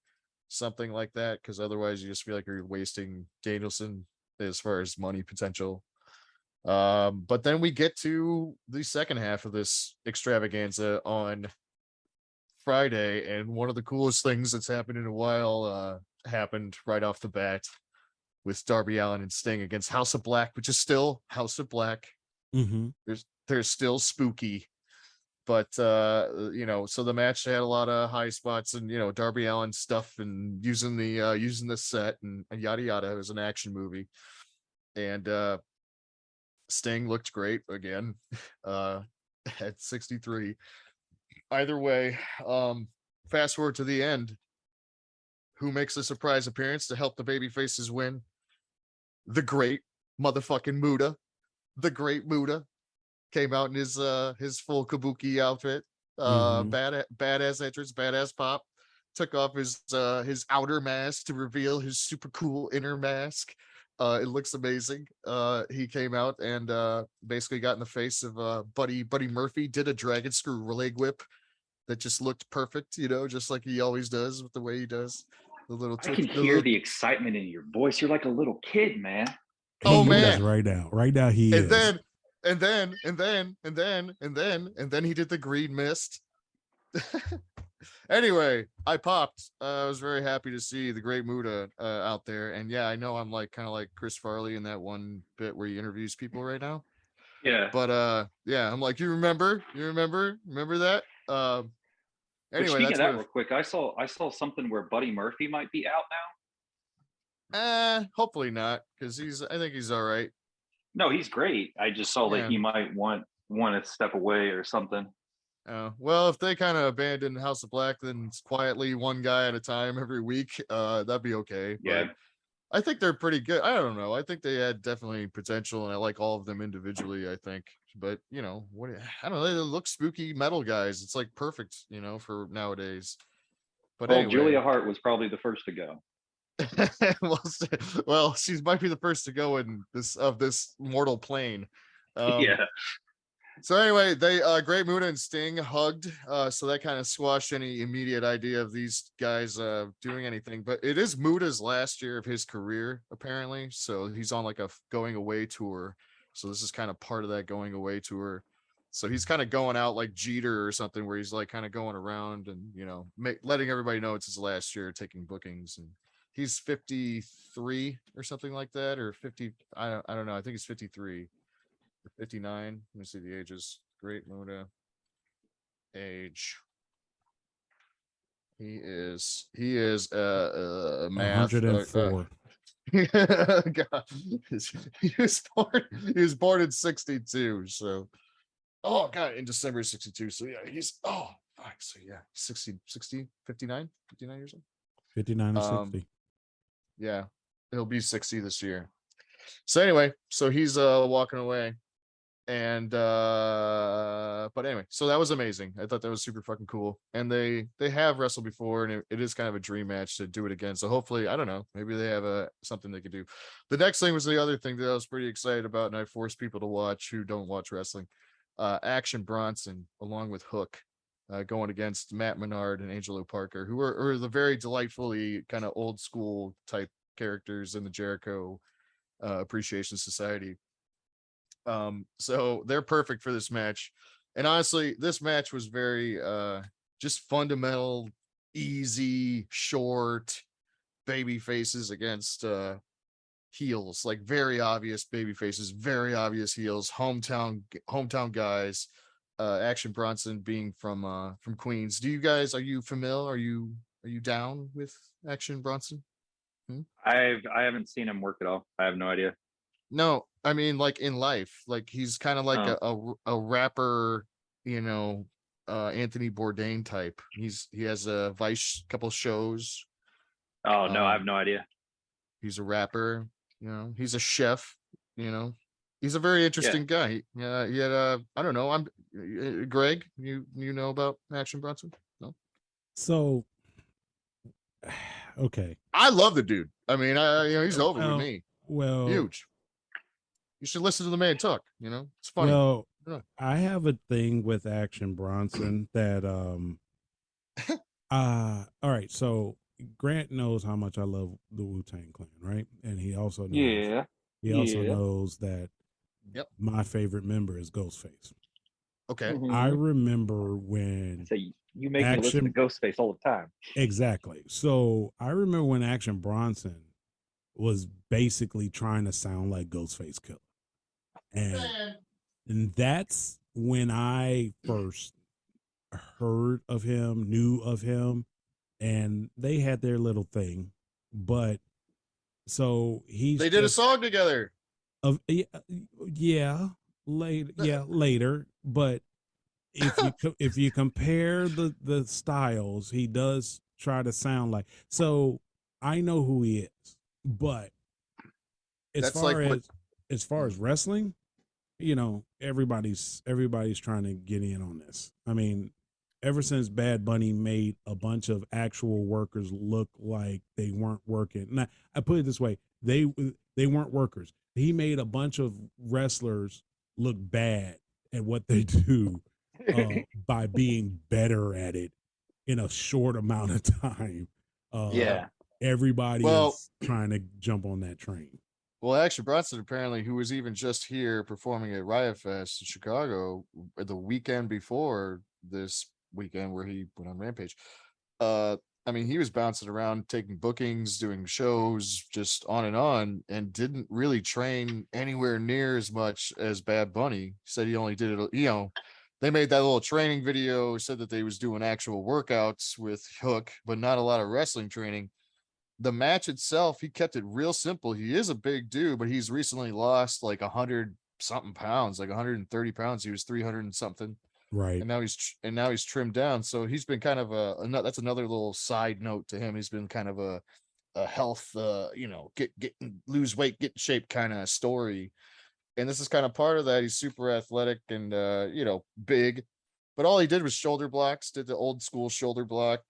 something like that. Because otherwise you just feel like you're wasting Danielson as far as money potential. But then we get to the second half of this extravaganza on Friday, and one of the coolest things that's happened in a while happened right off the bat with Darby Allin and Sting against House of Black, which is still House of Black. Mm-hmm. They're still spooky, but so the match had a lot of high spots, and Darby Allin stuff, and using the set and yada yada. It was an action movie, and Sting looked great again at 63. Either way, fast forward to the end. Who makes a surprise appearance to help the baby faces win? The great motherfucking Muda. The great Muda came out in his full kabuki outfit. Badass entrance, badass pop. Took off his outer mask to reveal his super cool inner mask. It looks amazing. He came out and basically got in the face of Buddy Murphy, did a dragon screw leg whip that just looked perfect, just like he always does with the way he does the little. I can hear the excitement in your voice. You're like a little kid, man. Oh man! Right now he is. And then he did the green mist. Anyway, I popped. I was very happy to see the great Muda out there. And yeah, I know I'm kind of like Chris Farley in that one bit where he interviews people right now. Yeah. But yeah, I'm like, you remember that? Anyway, speaking of that, real quick, I saw something where Buddy Murphy might be out now. Hopefully not, because I think he's all right. No, he's great. I just saw that he might want to step away or something. Well, if they kind of abandon House of Black, then it's quietly one guy at a time every week, that'd be okay. Yeah. But I think they're pretty good. I don't know. I think they had definitely potential, and I like all of them individually, I think. But, I don't know. They look spooky metal guys. It's like perfect, for nowadays. But anyway. Julia Hart was probably the first to go. well, she might be the first to go in this mortal plane. Yeah. So anyway, they Great Muda and Sting hugged, so that kind of squashed any immediate idea of these guys doing anything. But it is Muda's last year of his career, apparently. So he's on like a going away tour. So this is kind of part of that going away tour. So he's kind of going out like Jeter or something, where he's like kind of going around and letting everybody know it's his last year, taking bookings. And he's 53 or something like that, or 50. I don't know. I think he's 53. 59. Let me see the ages. Great Muda age. He is math 104. God. He was born in 62. So in December 62. So yeah, he's so yeah, 60, 59 years old. 59 or 60. Yeah, he'll be 60 this year. So anyway, so he's walking away. And but anyway, so that was amazing. I thought that was super fucking cool. And they have wrestled before, and it is kind of a dream match to do it again. So hopefully, I don't know, maybe they have a something they could do. The next thing was the other thing that I was pretty excited about, and I forced people to watch who don't watch wrestling. Action Bronson along with Hook, going against Matt Menard and Angelo Parker, who are the very delightfully kind of old school type characters in the Jericho Appreciation Society. So they're perfect for this match. And honestly, this match was very just fundamental, easy, short baby faces against heels, like very obvious baby faces, very obvious heels, hometown guys. Action Bronson being from Queens. Are you familiar? Are you down with Action Bronson? I haven't seen him work at all. I have no idea. No, I mean like in life, like he's kind of like Oh. a rapper, you know, Anthony Bourdain type. He has a Vice couple shows. Oh no, I have no idea. He's a rapper, you know, he's a chef, you know. He's a very interesting guy. Yeah, he had I don't know. I'm Greg, you know about Action Bronson? No. So, okay. I love the dude. I mean, he's over with me. Well, Huge. You should listen to the man talk, you know. It's funny. Well, Yeah. I have a thing with Action Bronson that all right, so Grant knows how much I love the Wu-Tang Clan, right? And he also knows knows that Yep. my favorite member is Ghostface. Okay. I remember when So you make me listen to Ghostface all the time. Exactly. So I remember when Action Bronson was basically trying to sound like Ghostface Killer. And that's when I first heard of him, knew of him, and they had their little thing. But so they did a song together. Later. But if you compare the styles, he does try to sound like. So I know who he is, but as far as wrestling, you know, everybody's trying to get in on this. I mean, ever since Bad Bunny made a bunch of actual workers look like they weren't working. Now, I put it this way, they weren't workers. He made a bunch of wrestlers look bad at what they do by being better at it in a short amount of time. Everybody is trying to jump on that train. Well, Action Bronson, apparently, who was even just here performing at Riot Fest in Chicago the weekend before this weekend where he went on Rampage. I mean, he was bouncing around, taking bookings, doing shows, just on, and didn't really train anywhere near as much as Bad Bunny. He said he only did it, you know, they made that little training video, said that they was doing actual workouts with Hook, but not a lot of wrestling training. The match itself, he kept it real simple. He is a big dude, but he's recently lost like 100 something pounds, like 130 pounds. He was 300 and something. Right. And now he's trimmed down. So he's been kind of that's another little side note to him. He's been kind of a health, you know, lose weight, get in shape kind of story. And this is kind of part of that. He's super athletic and, you know, big, but all he did was shoulder blocks, did the old school shoulder block,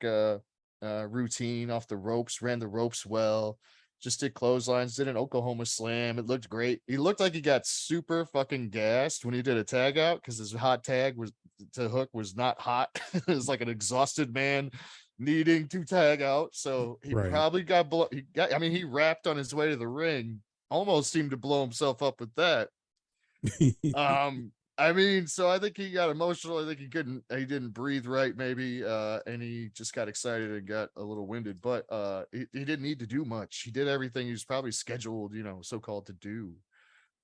routine off the ropes, ran the ropes well, just did clotheslines, did an Oklahoma slam. It looked great. He looked like he got super fucking gassed when he did a tag out because his hot tag was to Hook was not hot. It was like an exhausted man needing to tag out. So he probably got he rapped on his way to the ring, almost seemed to blow himself up with that. I mean, so I think he got emotional. I think he didn't breathe right, maybe. And he just got excited and got a little winded, but he didn't need to do much. He did everything he was probably scheduled, you know, so-called to do.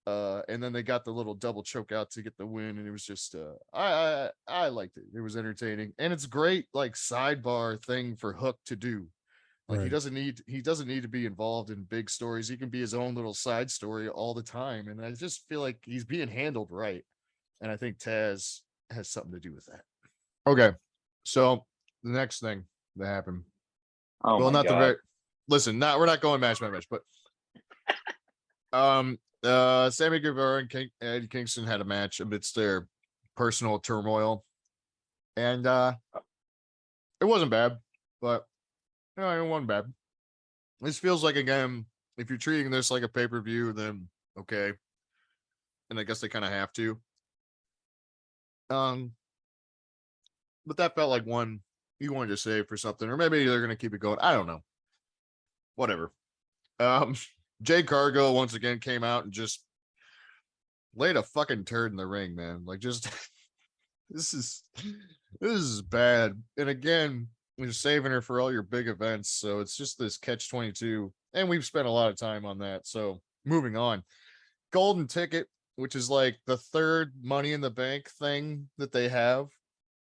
And then they got the little double choke out to get the win. And it was just, I liked it. It was entertaining. And it's great, like sidebar thing for Hook to do. Like he doesn't need to be involved in big stories. He can be his own little side story all the time. And I just feel like he's being handled right. And I think Taz has something to do with that. Okay. So the next thing that happened. Oh, well, not God. Listen, we're not going match by match, but Sammy Guevara and Eddie Kingston had a match amidst their personal turmoil, and it wasn't bad, but it wasn't bad. This feels like, again, if you're treating this like a pay-per-view, then okay, and I guess they kind of have to. But that felt like one you wanted to save for something, or maybe they're gonna keep it going. I don't know. Whatever. Jay Cargill once again came out and just laid a fucking turd in the ring, man. Like, just this is bad. And again, you're saving her for all your big events, so it's just this catch-22, and we've spent a lot of time on that. So moving on, Golden Ticket, which is like the third Money in the Bank thing that they have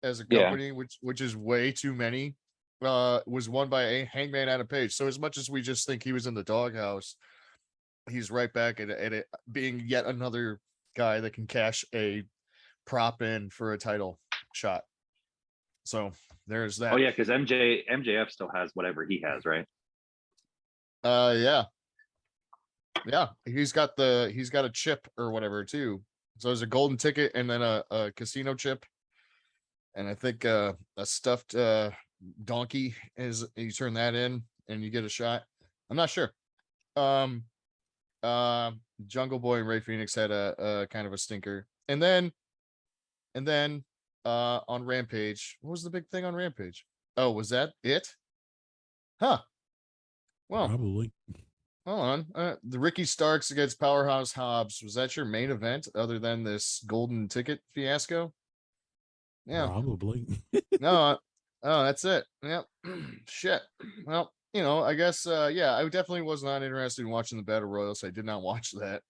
as a company, which is way too many. Was won by a Hangman Adam Page. So as much as we just think he was in the doghouse, he's right back at it, being yet another guy that can cash a prop in for a title shot. So there's that. Oh yeah, because MJF still has whatever he has, right? Yeah. He's got a chip or whatever too. So there's a golden ticket and then a casino chip, and I think a stuffed donkey is, you turn that in and you get a shot. I'm not sure. Jungle Boy and Ray Phoenix had a kind of a stinker, and then on Rampage, what was the big thing on Rampage? Oh, was that it? Huh. Well, probably. Hold on. The Ricky Starks against Powerhouse Hobbs, was that your main event other than this golden ticket fiasco? Yeah, probably. No. Oh, that's it. Yep. Shit. Well, I guess yeah, I definitely was not interested in watching the Battle Royal, so I did not watch that.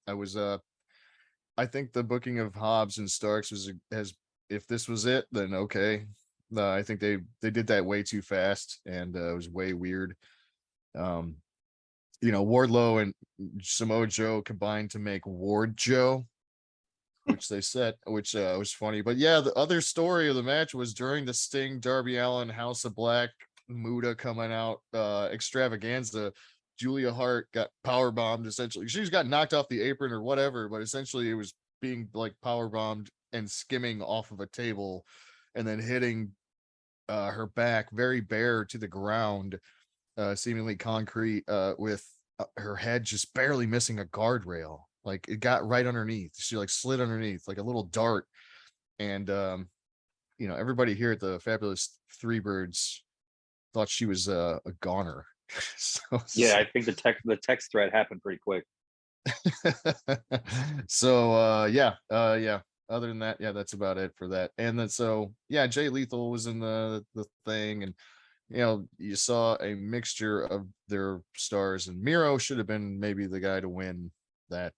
I think the booking of Hobbs and Starks if this was it, then okay. I think they did that way too fast, and it was way weird. Wardlow and Samoa Joe combined to make Ward Joe, which they said, which was funny. But yeah, the other story of the match was during the Sting, Darby Allin, House of Black, Muda coming out extravaganza. Julia Hart got power bombed. Essentially, she's got knocked off the apron or whatever, but essentially it was being like power bombed and skimming off of a table, and then hitting her back very bare to the ground, seemingly concrete, with her head just barely missing a guardrail. Like, it got right underneath. She like slid underneath like a little dart. And everybody here at the Fabulous Threebirds thought she was a goner. So yeah, I think the text thread happened pretty quick. So yeah. Other than that, yeah, that's about it for that. And then Jay Lethal was in the thing, and you saw a mixture of their stars, and Miro should have been maybe the guy to win that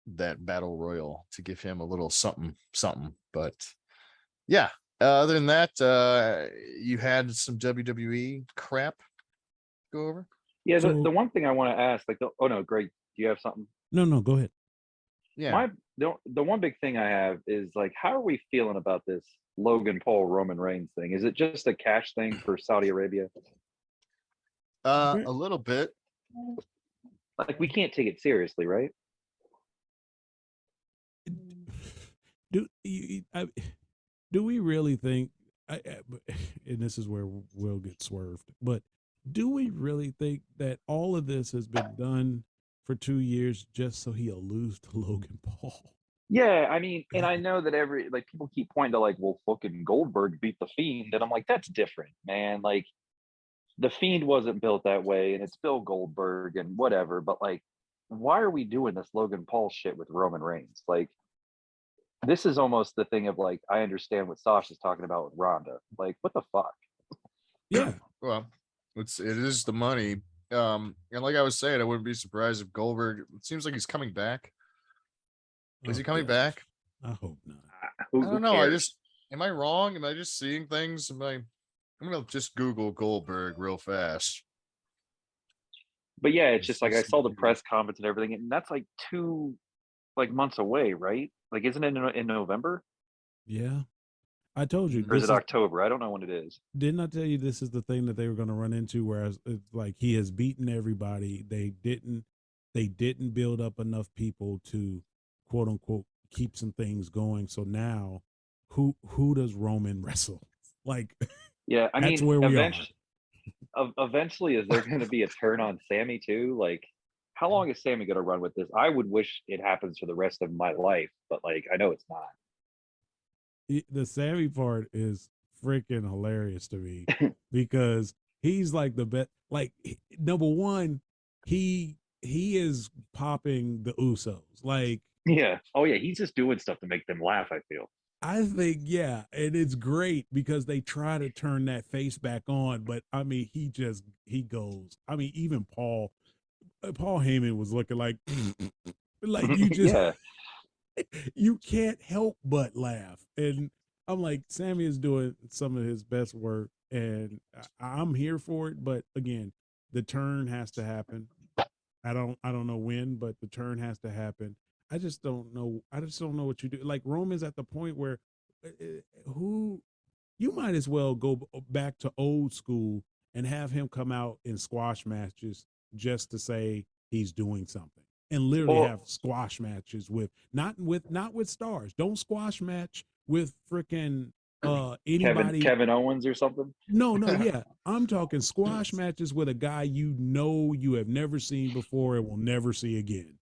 battle royal, to give him a little something. But yeah, other than that, you had some WWE crap go over. Yeah, the one thing I want to ask, oh no, Greg, do you have something? No, go ahead. Yeah. The one big thing I have is, like, how are we feeling about this Logan Paul Roman Reigns thing? Is it just a cash thing for Saudi Arabia? A little bit. Like, we can't take it seriously, right? Do we really think? And this is where we'll get swerved. But do we really think that all of this has been done for 2 years just so he'll lose to Logan Paul? Yeah, I mean, and I know that people keep pointing to, like, well, fucking Goldberg beat the Fiend, and I'm like, that's different, man. Like, the Fiend wasn't built that way, and it's Bill Goldberg and whatever. But, like, why are we doing this Logan Paul shit with Roman Reigns? Like, this is almost the thing of, like, I understand what Sasha's talking about with Ronda. Like, what the fuck? Yeah. Well, it is the money. And like I was saying, I wouldn't be surprised if Goldberg, it seems like he's coming back. Is he coming back? I hope not. I don't know. Am I wrong? Am I just seeing things? I'm gonna just Google Goldberg real fast. But yeah, it's just like, I saw the press conference and everything, and that's like 2 months away, right? Like, isn't it in November? Yeah. I told you. Or is it October? I don't know when it is. Didn't I tell you this is the thing that they were going to run into, whereas it's like he has beaten everybody. They didn't they didn't build up enough people to quote unquote keep some things going. So now who does Roman wrestle? Like, Yeah, I that's mean, where we are. eventually, is there going to be a turn on Sammy too? Like, how long is Sammy going to run with this? I would wish it happens for the rest of my life, but like, I know it's not. The Sammy part is freaking hilarious to me because he's like the best. Like, number one, he is popping the Usos. Like, Yeah. Oh yeah, he's just doing stuff to make them laugh, I feel. I think, yeah, and it's great because they try to turn that face back on, but I mean, he goes. I mean, even Paul Heyman was looking like you just Yeah. you can't help but laugh. And I'm like, Sammy is doing some of his best work, and I'm here for it. But again, the turn has to happen. I don't know when, but the turn has to happen. I just don't know. I just don't know what you do. Like, Roman's at the point where who you might as well go back to old school and have him come out in squash matches just to say he's doing something, and literally have squash matches with not with stars. Don't squash match with freaking anybody. Kevin Owens or something. No, yeah. I'm talking squash matches with a guy you have never seen before and will never see again.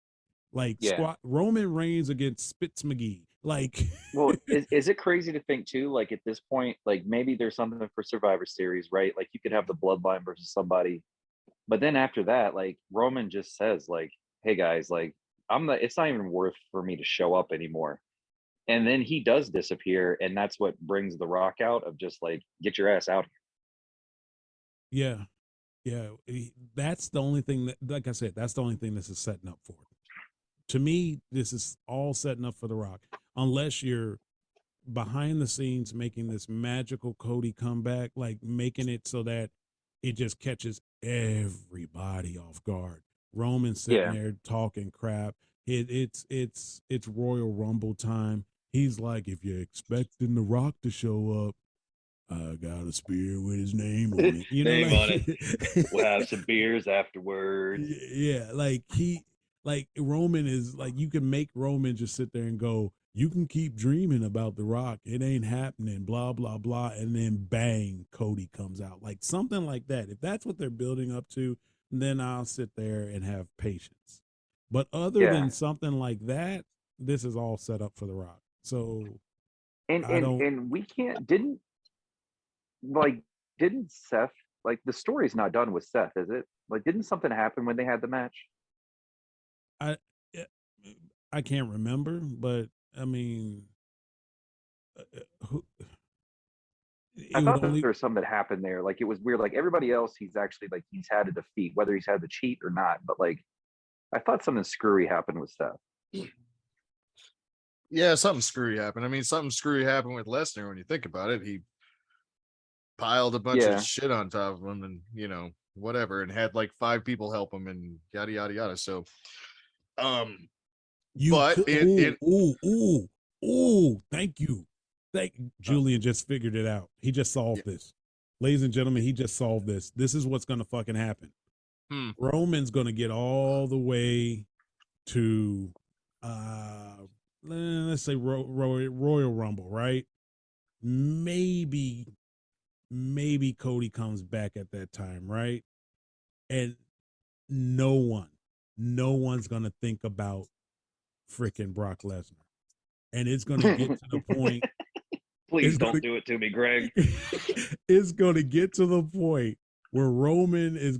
Like, Roman Reigns against Spitz McGee. Like, well, is it crazy to think too? Like, at this point, like, maybe there's something for Survivor Series, right? Like, you could have the Bloodline versus somebody, but then after that, like, Roman just says, like, "Hey guys, like, it's not even worth for me to show up anymore." And then he does disappear, and that's what brings The Rock out of just like, get your ass out here. Yeah. That's the only thing that, like I said, that's the only thing this is setting up for. To me, this is all setting up for The Rock, unless you're behind the scenes making this magical Cody comeback, like making it so that it just catches everybody off guard. Roman sitting there talking crap. It's Royal Rumble time. He's like, if you're expecting The Rock to show up, I got a spear with his name on it. You know, name on it. We'll have some beers afterwards. Yeah, like Roman is like, you can make Roman just sit there and go, you can keep dreaming about The Rock. It ain't happening, blah, blah, blah. And then bang, Cody comes out. Like something like that. If that's what they're building up to, then I'll sit there and have patience. But other than something like that, this is all set up for The Rock. So and we can't didn't Seth, like, the story's not done with Seth, is it? Like, didn't something happen when they had the match? I can't remember, but I mean, I thought there was something that happened there. Like, it was weird. Like, everybody else, he's actually, like, he's had a defeat, whether he's had the cheat or not. But like, I thought something screwy happened with Seth. Yeah, something screwy happened. I mean, something screwy happened with Lesnar when you think about it. He piled a bunch of shit on top of him, and you know, whatever, and had like 5 people help him, and yada yada yada. So, thank you. Julian just figured it out. He just solved this. Ladies and gentlemen, he just solved this. This is what's going to fucking happen. Roman's going to get all the way to, let's say Royal Rumble, right? Maybe Cody comes back at that time, right? And no one's going to think about freaking Brock Lesnar. And it's going to get to the point. Please don't do it to me, Greg. It's going to get to the point where Roman they're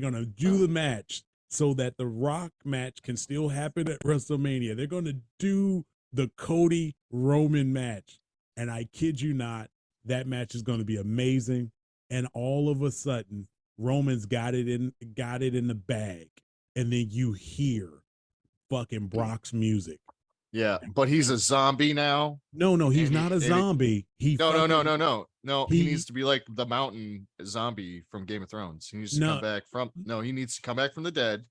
going to do the match so that the Rock match can still happen at WrestleMania. They're going to do the Cody Roman match. And I kid you not, that match is going to be amazing. And all of a sudden, Roman's got it in the bag. And then you hear fucking Brock's music. Yeah, but he's a zombie now. No, he's not a zombie. No. He needs to be like the mountain zombie from Game of Thrones. He needs to come back from the dead.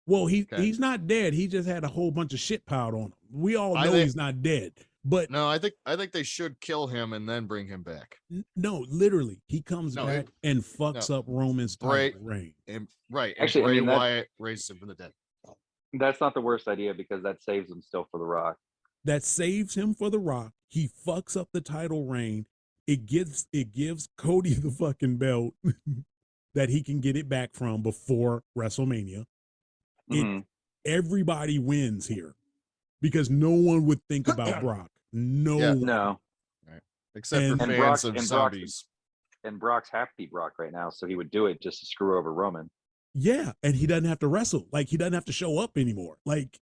Well, he's not dead. He just had a whole bunch of shit piled on him. We all know he's not dead. But No, I think they should kill him and then bring him back. no, literally, he comes No, back and fucks up Roman's Bray- title reign. And right, and Actually, I Bray mean, that- Wyatt raises him from the dead. That's not the worst idea because that saves him still for The Rock. That saves him for The Rock. He fucks up the title reign. It gives Cody the fucking belt that he can get it back from before WrestleMania. Mhm. Everybody wins here because no one would think about Brock. No Yeah. one. No, Except And- for And fans Brock- of and Brock- zombies. and Brock's happy Brock right now, so he would do it just to screw over Roman. Yeah, and he doesn't have to wrestle. Like he doesn't have to show up anymore. Like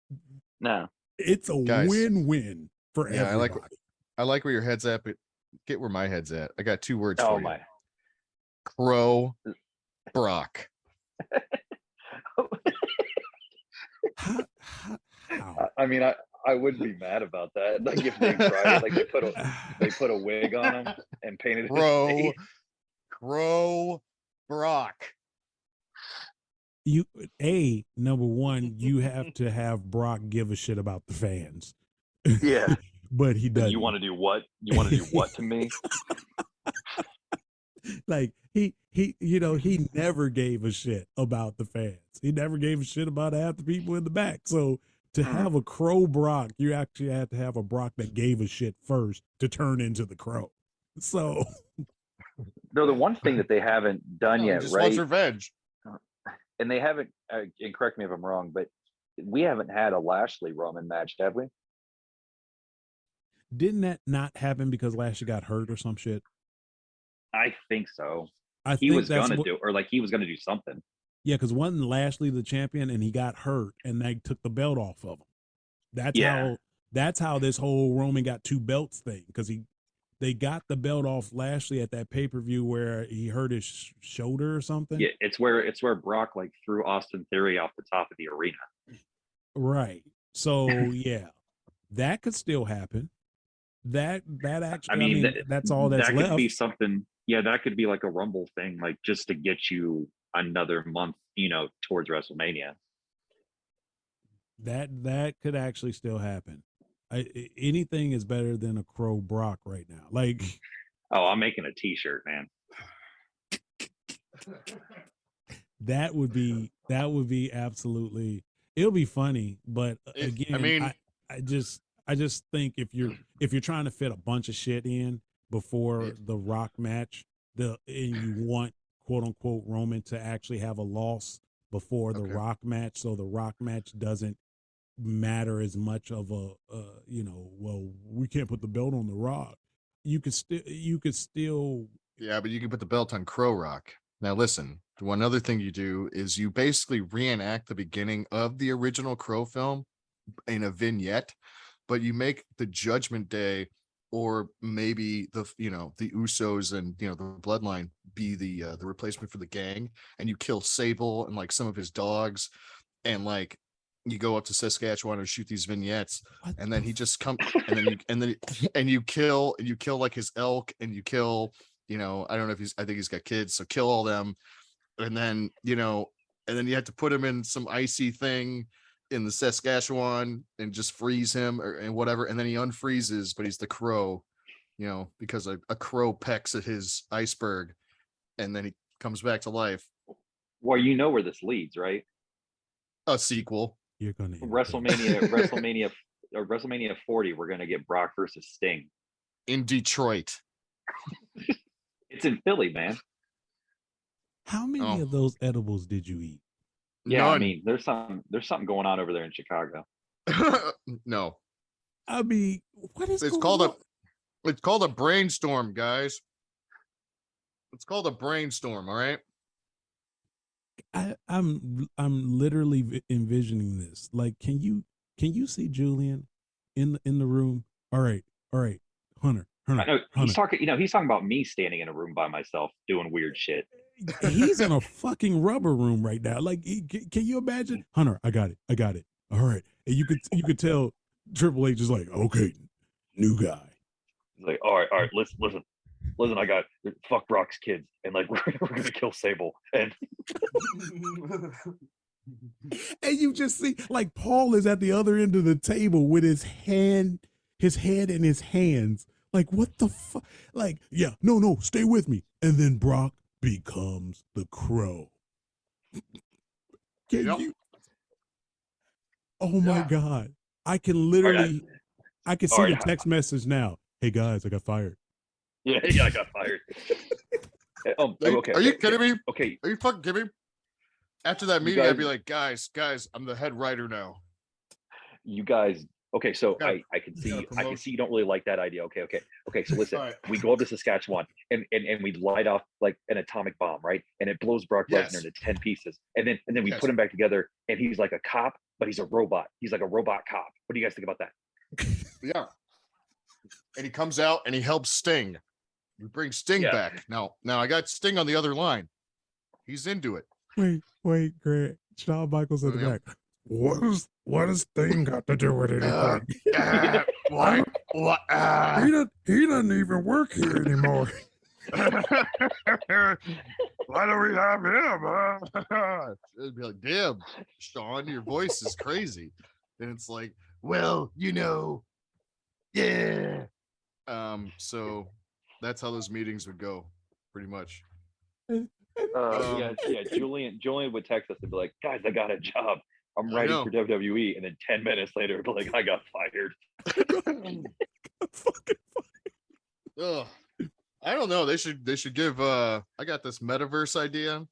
No, it's a Guys. win-win for Yeah, everybody. I like where your head's at, but get where my head's at. I got 2 words oh for you. my. Crow Brock. How? I mean, I wouldn't be mad about that. Like if they tried, like they put a wig on him and painted his Crow face. Crow Brock. Number one, you have to have Brock give a shit about the fans. Yeah. But he doesn't. You want to do what? You want to do what to me? Like he never gave a shit about the fans. He never gave a shit about half the people in the back. So to have a Crow Brock, you actually have to have a Brock that gave a shit first to turn into the Crow. So No, the one thing that they haven't done No, he yet, just right? wants revenge. And they haven't. And correct me if I'm wrong, but we haven't had a Lashley Roman match, have we? didn't that not happen because Lashley got hurt or some shit? I think so. I He think was that's gonna what- do, or like he was gonna do something. Yeah, because wasn't Lashley the champion and he got hurt and they took the belt off of him. That's how this whole Roman got 2 belts thing, because they got the belt off Lashley at that pay-per-view where he hurt his shoulder or something. Yeah, it's where Brock like threw Austin Theory off the top of the arena. Right. So yeah, that could still happen. That actually, that's all that's that left. could be something. Yeah, that could be like a Rumble thing, like just to get you another month, towards WrestleMania. That could actually still happen. Anything is better than a Crow Brock right now. Like, Oh, I'm making a T-shirt, man. that would be absolutely. It'll be funny, but again, I just think if you're trying to fit a bunch of shit in before the Rock match, and you want quote unquote Roman to actually have a loss before the Rock match, so the Rock match doesn't matter as much of a well, we can't put the belt on the Rock. You could still Yeah, but you can put the belt on Crow Rock. Now listen, one other thing you do is you basically reenact the beginning of the original Crow film in a vignette, but you make the Judgment Day or maybe the Usos and the Bloodline be the replacement for the gang, and you kill Sable and like some of his dogs, and like you go up to Saskatchewan and shoot these vignettes, and then he just come and you kill like his elk, and you kill I don't know if I think he's got kids, so kill all them, and then you have to put him in some icy thing in the Saskatchewan and just freeze him and whatever, and then he unfreezes, but he's the Crow, because a crow pecks at his iceberg, and then he comes back to life. Well, you know where this leads, right? A sequel. you're gonna WrestleMania 40. We're gonna get Brock versus Sting. In Detroit. It's in Philly, man. How many of those edibles did you eat? Yeah, None. I mean, there's something going on over there in Chicago. No. I mean, what is It's going called on? It's called a brainstorm, guys. It's called a brainstorm, all right? I'm literally envisioning this. Like, can you see Julian in the room? All right, Hunter. I know he's Hunter. talking. He's talking about me standing in a room by myself doing weird shit. He's in a fucking rubber room right now. Like, can you imagine? Hunter, I got it. All right, and you could tell Triple H is like, okay, new guy. He's like, all right, listen. I got fuck Brock's kids, and like we're gonna kill Sable, and And you just see like Paul is at the other end of the table with his hand his head in his hands. Like, what the fuck? Like, yeah, no, stay with me. And then Brock becomes the Crow. Can Yep. you? Oh my God. I can literally, I can see the text message now. Hey guys, I got fired. Yeah, I got fired. Are you kidding me? Okay. Are you fucking kidding me? After that meeting, I'd be like, guys, I'm the head writer now. You guys. Okay, so Gotta- I can see promotion. you don't really like that idea. Okay. So listen, All right. we go up to Saskatchewan and we light off like an atomic bomb, right? And it blows Brock Yes. Lesnar into 10 pieces. And then we Yes. put him back together, and he's like a cop, but he's a robot. He's like a robot cop. What do you guys think about that? Yeah. And he comes out and he helps Sting. We bring Sting back. Now I got Sting on the other line. He's into it. Wait, Greg. Shawn Michaels in the back. What does Sting got to do with anything? What? He doesn't even work here anymore. Why do we have him? It'd be like, damn, Sean, your voice is crazy. And it's like, well, yeah. So that's how those meetings would go, pretty much. Julian would text us and be like, guys, I got a job. I'm I writing know. for WWE, and then 10 minutes later, it'd be like, I got fired. Ugh. I don't know. They should give I got this metaverse idea.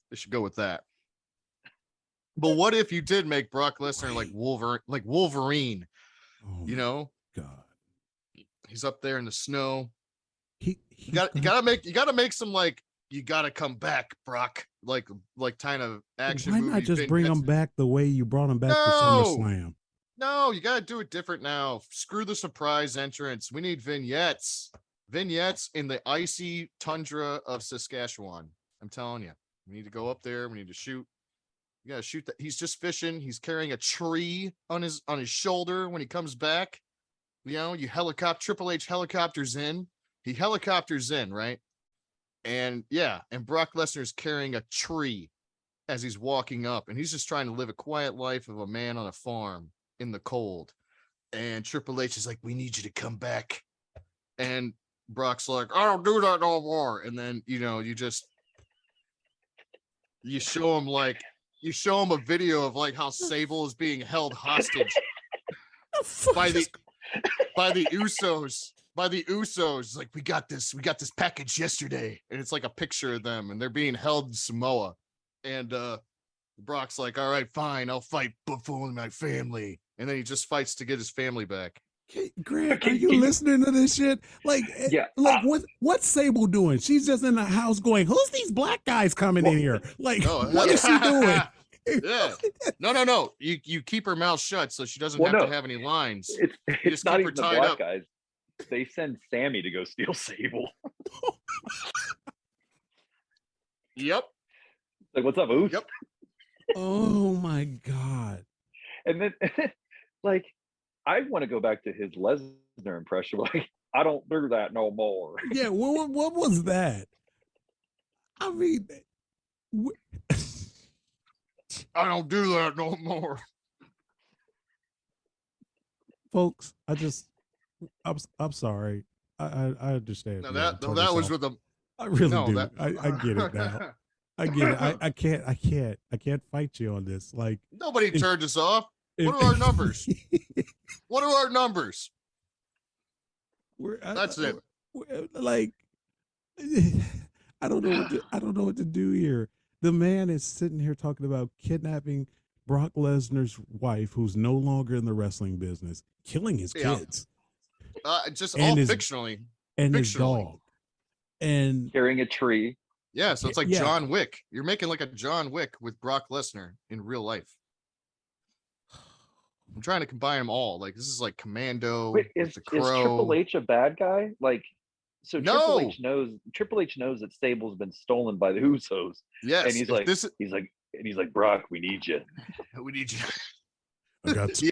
They should go with that. But what if you did make Brock Lesnar like Wolverine? Oh, You know, God. he's up there in the snow. You gotta make some like you gotta come back, Brock. Like kind of action. Why movie not just bring vignettes. him back the way you brought him back to No! SummerSlam? No, you gotta do it different now. Screw the surprise entrance. We need vignettes. Vignettes in the icy tundra of Saskatchewan. I'm telling you, we need to go up there. We need to shoot. You gotta shoot that. He's just fishing. He's carrying a tree on his shoulder when he comes back. You know, Triple H helicopters in. He helicopters in, right? And and Brock Lesnar's carrying a tree as he's walking up, and he's just trying to live a quiet life of a man on a farm in the cold. And Triple H is like, we need you to come back. And Brock's like, I don't do that no more. And then, you show him a video of like how Sable is being held hostage by the Usos. Like, we got this package yesterday. And it's like a picture of them, and they're being held in Samoa. And Brock's like, all right, fine, I'll fight, but for my family. And then he just fights to get his family back. Grant, are you listening to this shit? Like, what's Sable doing? She's just in the house going, who's these black guys coming in here? Like, what is she doing? Yeah. No. You keep her mouth shut so she doesn't have to have any lines. It's not even the black guys. They send Sammy to go steal Sable. Yep. Like, what's up, Oos? Yep. Oh my God. And then, like, I want to go back to his Lesnar impression. Like, I don't do that no more. Yeah, what was that? I mean, I don't do that no more. Folks, I'm sorry. I understand. No, that was with them. I really do. That, I get it now. I get it. I can't fight you on this. Like, nobody turned us off. What are our numbers? What are our numbers? That's it. Like, I don't know what to do here. The man is sitting here talking about kidnapping Brock Lesnar's wife, who's no longer in the wrestling business, killing his kids, just and all fictionally, and his dog, and carrying a tree. Yeah, so it's like John Wick. You're making like a John Wick with Brock Lesnar in real life. I'm trying to combine them all. Like, this is like Commando. Wait, is Triple H a bad guy? Like, so No. Triple H knows that Stable's been stolen by the Usos. Yes, and he's like, Brock, we need you. We need you. I got some,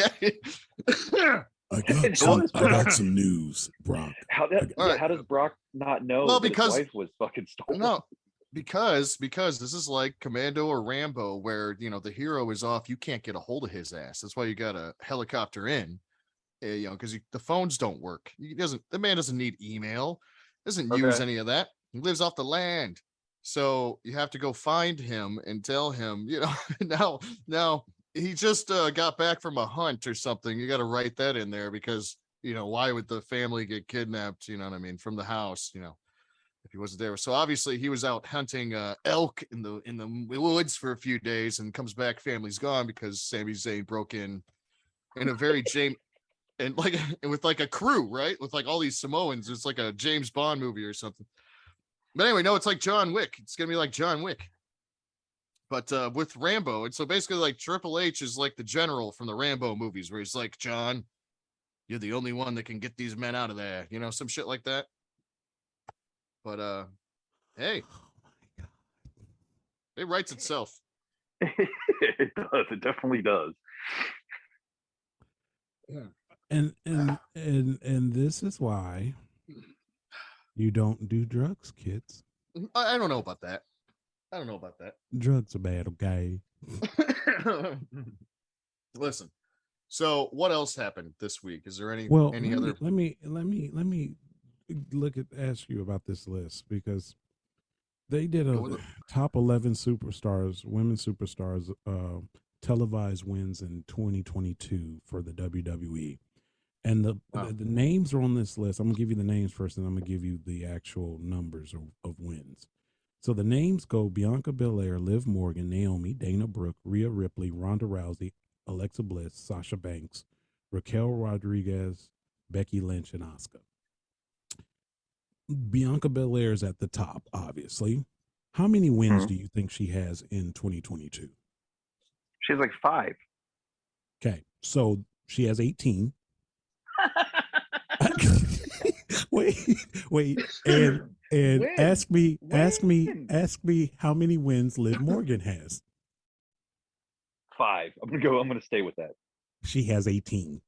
Yeah. I got some news, Brock. How does Brock not know that his wife was fucking stolen? No, because this is like Commando or Rambo, where the hero is off, you can't get a hold of his ass. That's why you got a helicopter in, you know, because the phones don't work. The man doesn't need email, doesn't use any of that. He lives off the land. So you have to go find him and tell him, you know, now he just got back from a hunt or something. You got to write that in there because, you know, why would the family get kidnapped? You know what I mean? From the house, you know, if he wasn't there. So obviously he was out hunting elk in the woods for a few days and comes back. Family's gone because Sami Zayn broke in a very James and like with like a crew, right? With like all these Samoans. It's like a James Bond movie or something. But anyway, no, it's like John Wick. It's gonna be like John Wick, but with Rambo. And so basically, like Triple H is like the general from the Rambo movies, where he's like, John, you're the only one that can get these men out of there. You know, some shit like that. But hey, it writes itself. It does. It definitely does. And this is why you don't do drugs, kids. I don't know about that. Drugs are bad, okay? Listen. So what else happened this week? Is there any other? Let me ask you about this list, because they did a top 11 superstars, women superstars, televised wins in 2022 for the WWE. And the names are on this list. I'm going to give you the names first, and I'm going to give you the actual numbers of wins. So the names go Bianca Belair, Liv Morgan, Naomi, Dana Brooke, Rhea Ripley, Ronda Rousey, Alexa Bliss, Sasha Banks, Raquel Rodriguez, Becky Lynch, and Asuka. Bianca Belair is at the top, obviously. How many wins do you think she has in 2022? She has like 5. Okay, so she has 18. wait, and ask me how many wins Liv Morgan has. 5. I'm gonna stay with that. She has 18.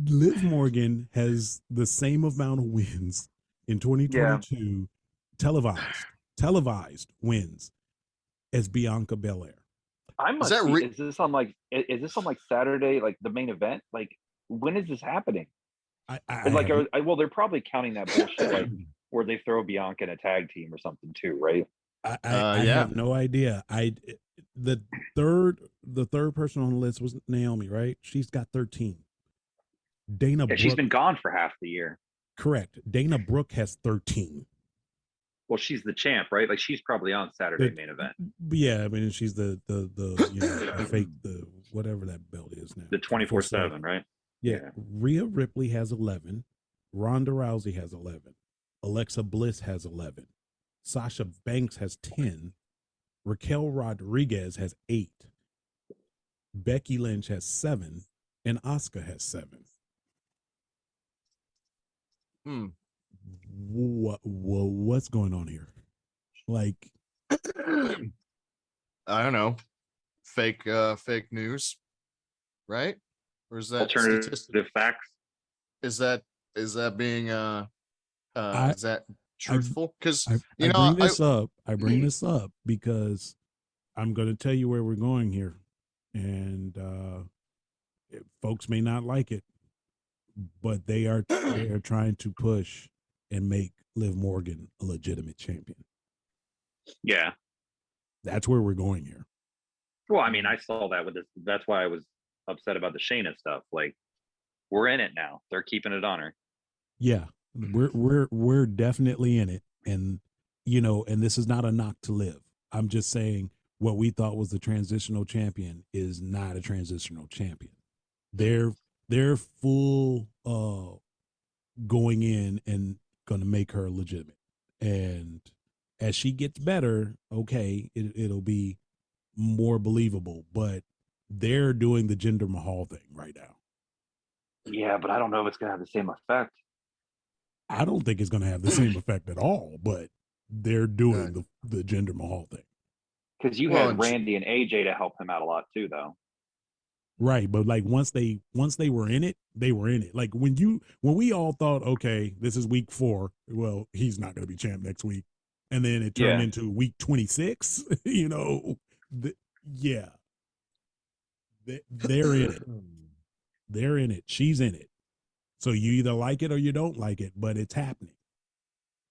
Liv Morgan has the same amount of wins in 2022, televised wins, as Bianca Belair. Is this on like Saturday, like the main event? Like, when is this happening? Well, they're probably counting that bullshit like where they throw Bianca in a tag team or something too, right? I have no idea. The third person on the list was Naomi, right? She's got 13. Dana Brooke, she's been gone for half the year. Correct. Dana Brooke has 13. Well, she's the champ, right? Like, she's probably on Saturday main event. Yeah, I mean, she's the fake, the whatever that belt is now. The 24/7, right? Yeah. Rhea Ripley has 11. Ronda Rousey has 11. Alexa Bliss has 11. Sasha Banks has 10. Raquel Rodriguez has 8. Becky Lynch has 7. And Asuka has 7. What's going on here? Like, I don't know. Fake news, right? Or is that alternative facts? Is that being is that truthful? Because I bring this up because I'm going to tell you where we're going here, and folks may not like it, but they are trying to push and make Liv Morgan a legitimate champion. Yeah, that's where we're going here. Well, I mean, I saw that with this. That's why I was upset about the Shayna stuff. Like, we're in it now. They're keeping it on her. Yeah, we're definitely in it, and and this is not a knock to Liv. I'm just saying what we thought was the transitional champion is not a transitional champion. They're full going in and going to make her legitimate, and as she gets better, okay, it'll be more believable. But they're doing the Jinder Mahal thing right now. Yeah, but I don't know if it's going to have the same effect. I don't think it's going to have the same effect at all, but they're doing the Jinder Mahal thing. Because you had Randy and AJ to help him out a lot too, though. Right, but like once they were in it, they were in it. Like when we all thought, okay, this is week 4. Well, he's not going to be champ next week, and then it turned into week 26. They're in it. They're in it. She's in it. So you either like it or you don't like it, but it's happening.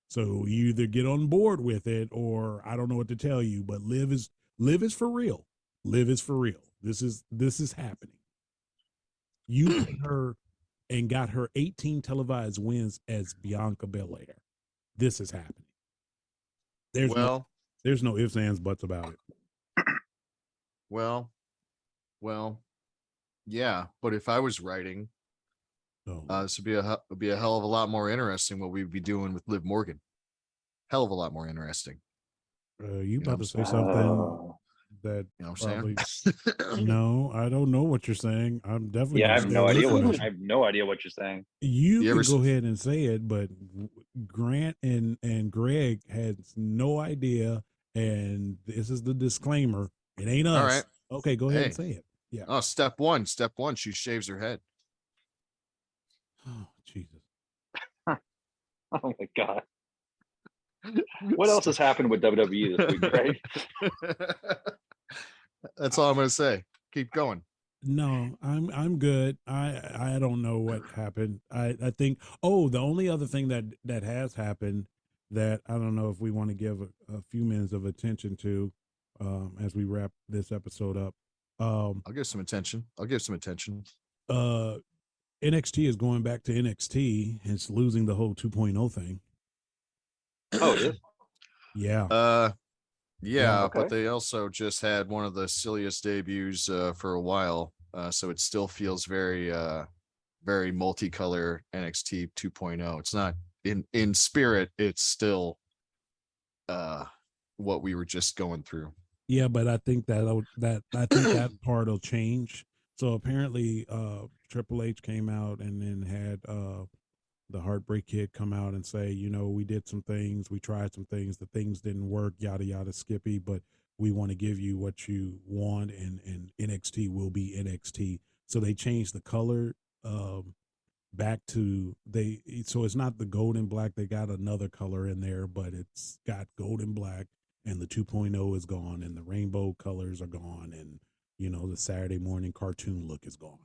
So you either get on board with it or I don't know what to tell you, but Liv is for real. Liv is for real. This is happening. You put her and got her 18 televised wins as Bianca Belair. This is happening. There's no ifs, ands, buts about it. Well, yeah. But if I was writing, this would be a hell of a lot more interesting what we'd be doing with Liv Morgan. Hell of a lot more interesting. You about to say something that you know what probably, I'm saying? No, I don't know what you're saying. I'm definitely I have no idea listening. I have no idea what you're saying. You can go ahead and say it, but Grant and Greg had no idea, and this is the disclaimer. It ain't us. All right. Okay, go ahead and say it. Yeah. Oh, step one, she shaves her head. Oh, Jesus. Oh my God. What else has happened with WWE this week, Greg? That's all I'm gonna say. Keep going. No, I'm good. I don't know what happened. I think the only other thing that has happened that I don't know if we want to give a few minutes of attention to as we wrap this episode up. I'll give some attention. NXT is going back to NXT. It's losing the whole 2.0 thing. Oh, it is? Yeah. Yeah, okay. but they also just had one of the silliest debuts for a while. So it still feels very very multicolor NXT 2.0. It's not in spirit, it's still what we were just going through. Yeah, but I think that part will change. So apparently Triple H came out and then had the Heartbreak Kid come out and say, we did some things, we tried some things, the things didn't work, yada yada Skippy, but we want to give you what you want, and NXT will be NXT. So they changed the color back to so it's not the gold and black, they got another color in there, but it's got gold and black, and the 2.0 is gone, and the rainbow colors are gone, and the Saturday morning cartoon look is gone.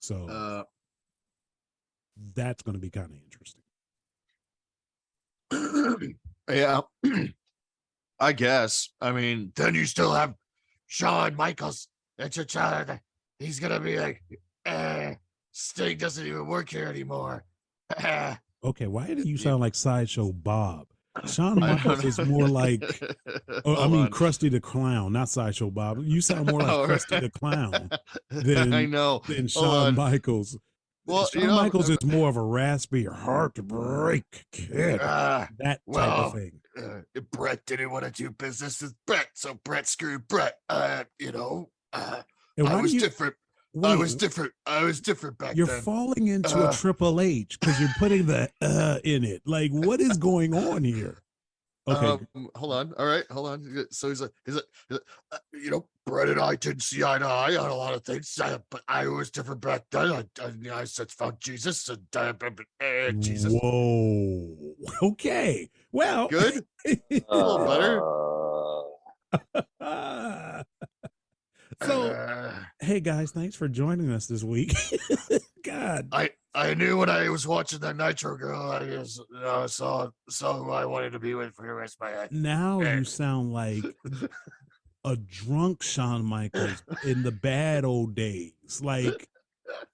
So that's going to be kind of interesting. Yeah. I guess. I mean, then you still have Shawn Michaels. That's your child. He's going to be like, Sting doesn't even work here anymore. Okay, why do you sound like Sideshow Bob? Shawn Michaels is more like, Krusty the Clown, not Sideshow Bob. You sound more like Krusty the Clown than Shawn Michaels. Well, Shawn Michaels is more of a raspy, heartbreak kid. That type of thing. Brett didn't want to do business with Brett, so Brett screwed Brett. I was different. I was different back then. You're falling into a Triple H because you're putting the in it. Like, what is going on here? Okay. Hold on. All right. Hold on. So he's like, Brett and I didn't see eye to eye on a lot of things, but I was different back then. I said, fuck Jesus. And Jesus. Whoa. Okay. Well. Good. A little better. So, hey guys, thanks for joining us this week. God, I knew when I was watching that Nitro girl, I saw who I wanted to be with for the rest of my life. Now you sound like a drunk Shawn Michaels in the bad old days. Like,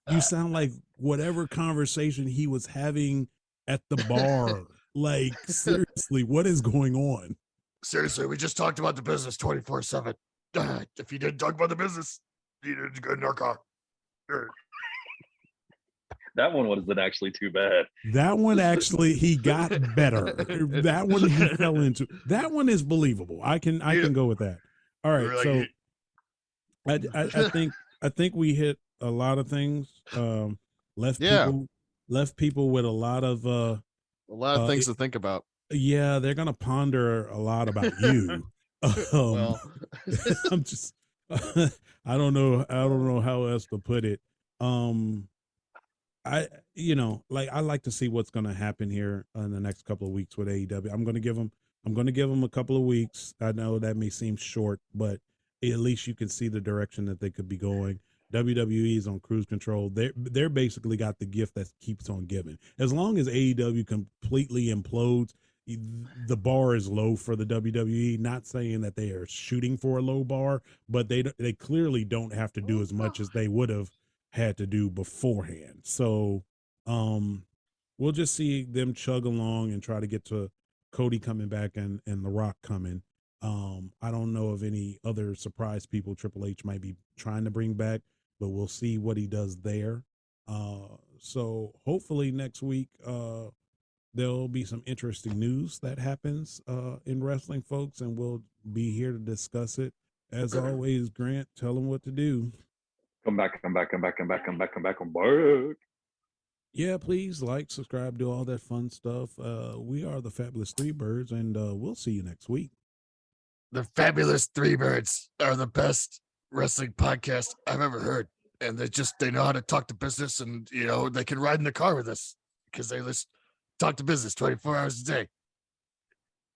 you sound like whatever conversation he was having at the bar. Like, seriously, what is going on? Seriously, we just talked about the business 24/7. If you didn't talk about the business, you didn't go in our car. That one wasn't actually too bad. That one actually, he got better. That one he fell into. That one is believable. I can go with that. All right, so I think we hit a lot of things. Left people with a lot of things to think about. Yeah, they're gonna ponder a lot about you. Well, I'm just I don't know how else to put it. I like to see what's going to happen here in the next couple of weeks with AEW. I'm going to give them a couple of weeks. I know that may seem short, but at least you can see the direction that they could be going. WWE is on cruise control. They're basically got the gift that keeps on giving. As long as AEW completely implodes, the bar is low for the WWE. Not saying that they are shooting for a low bar, but they clearly don't have to do as much as they would have had to do beforehand. So we'll just see them chug along and try to get to Cody coming back and The Rock coming. I don't know of any other surprise people Triple H might be trying to bring back, but we'll see what he does there. So hopefully next week there'll be some interesting news that happens in wrestling, folks, and we'll be here to discuss it. As always, Grant, tell them what to do. Come back. Yeah, please like, subscribe, do all that fun stuff. We are the Fabulous Threebirds, and we'll see you next week. The Fabulous Threebirds are the best wrestling podcast I've ever heard. And they know how to talk to business, and, they can ride in the car with us because they talk to business 24 hours a day.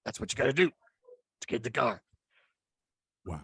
That's what you got to do to get in the car. Wow.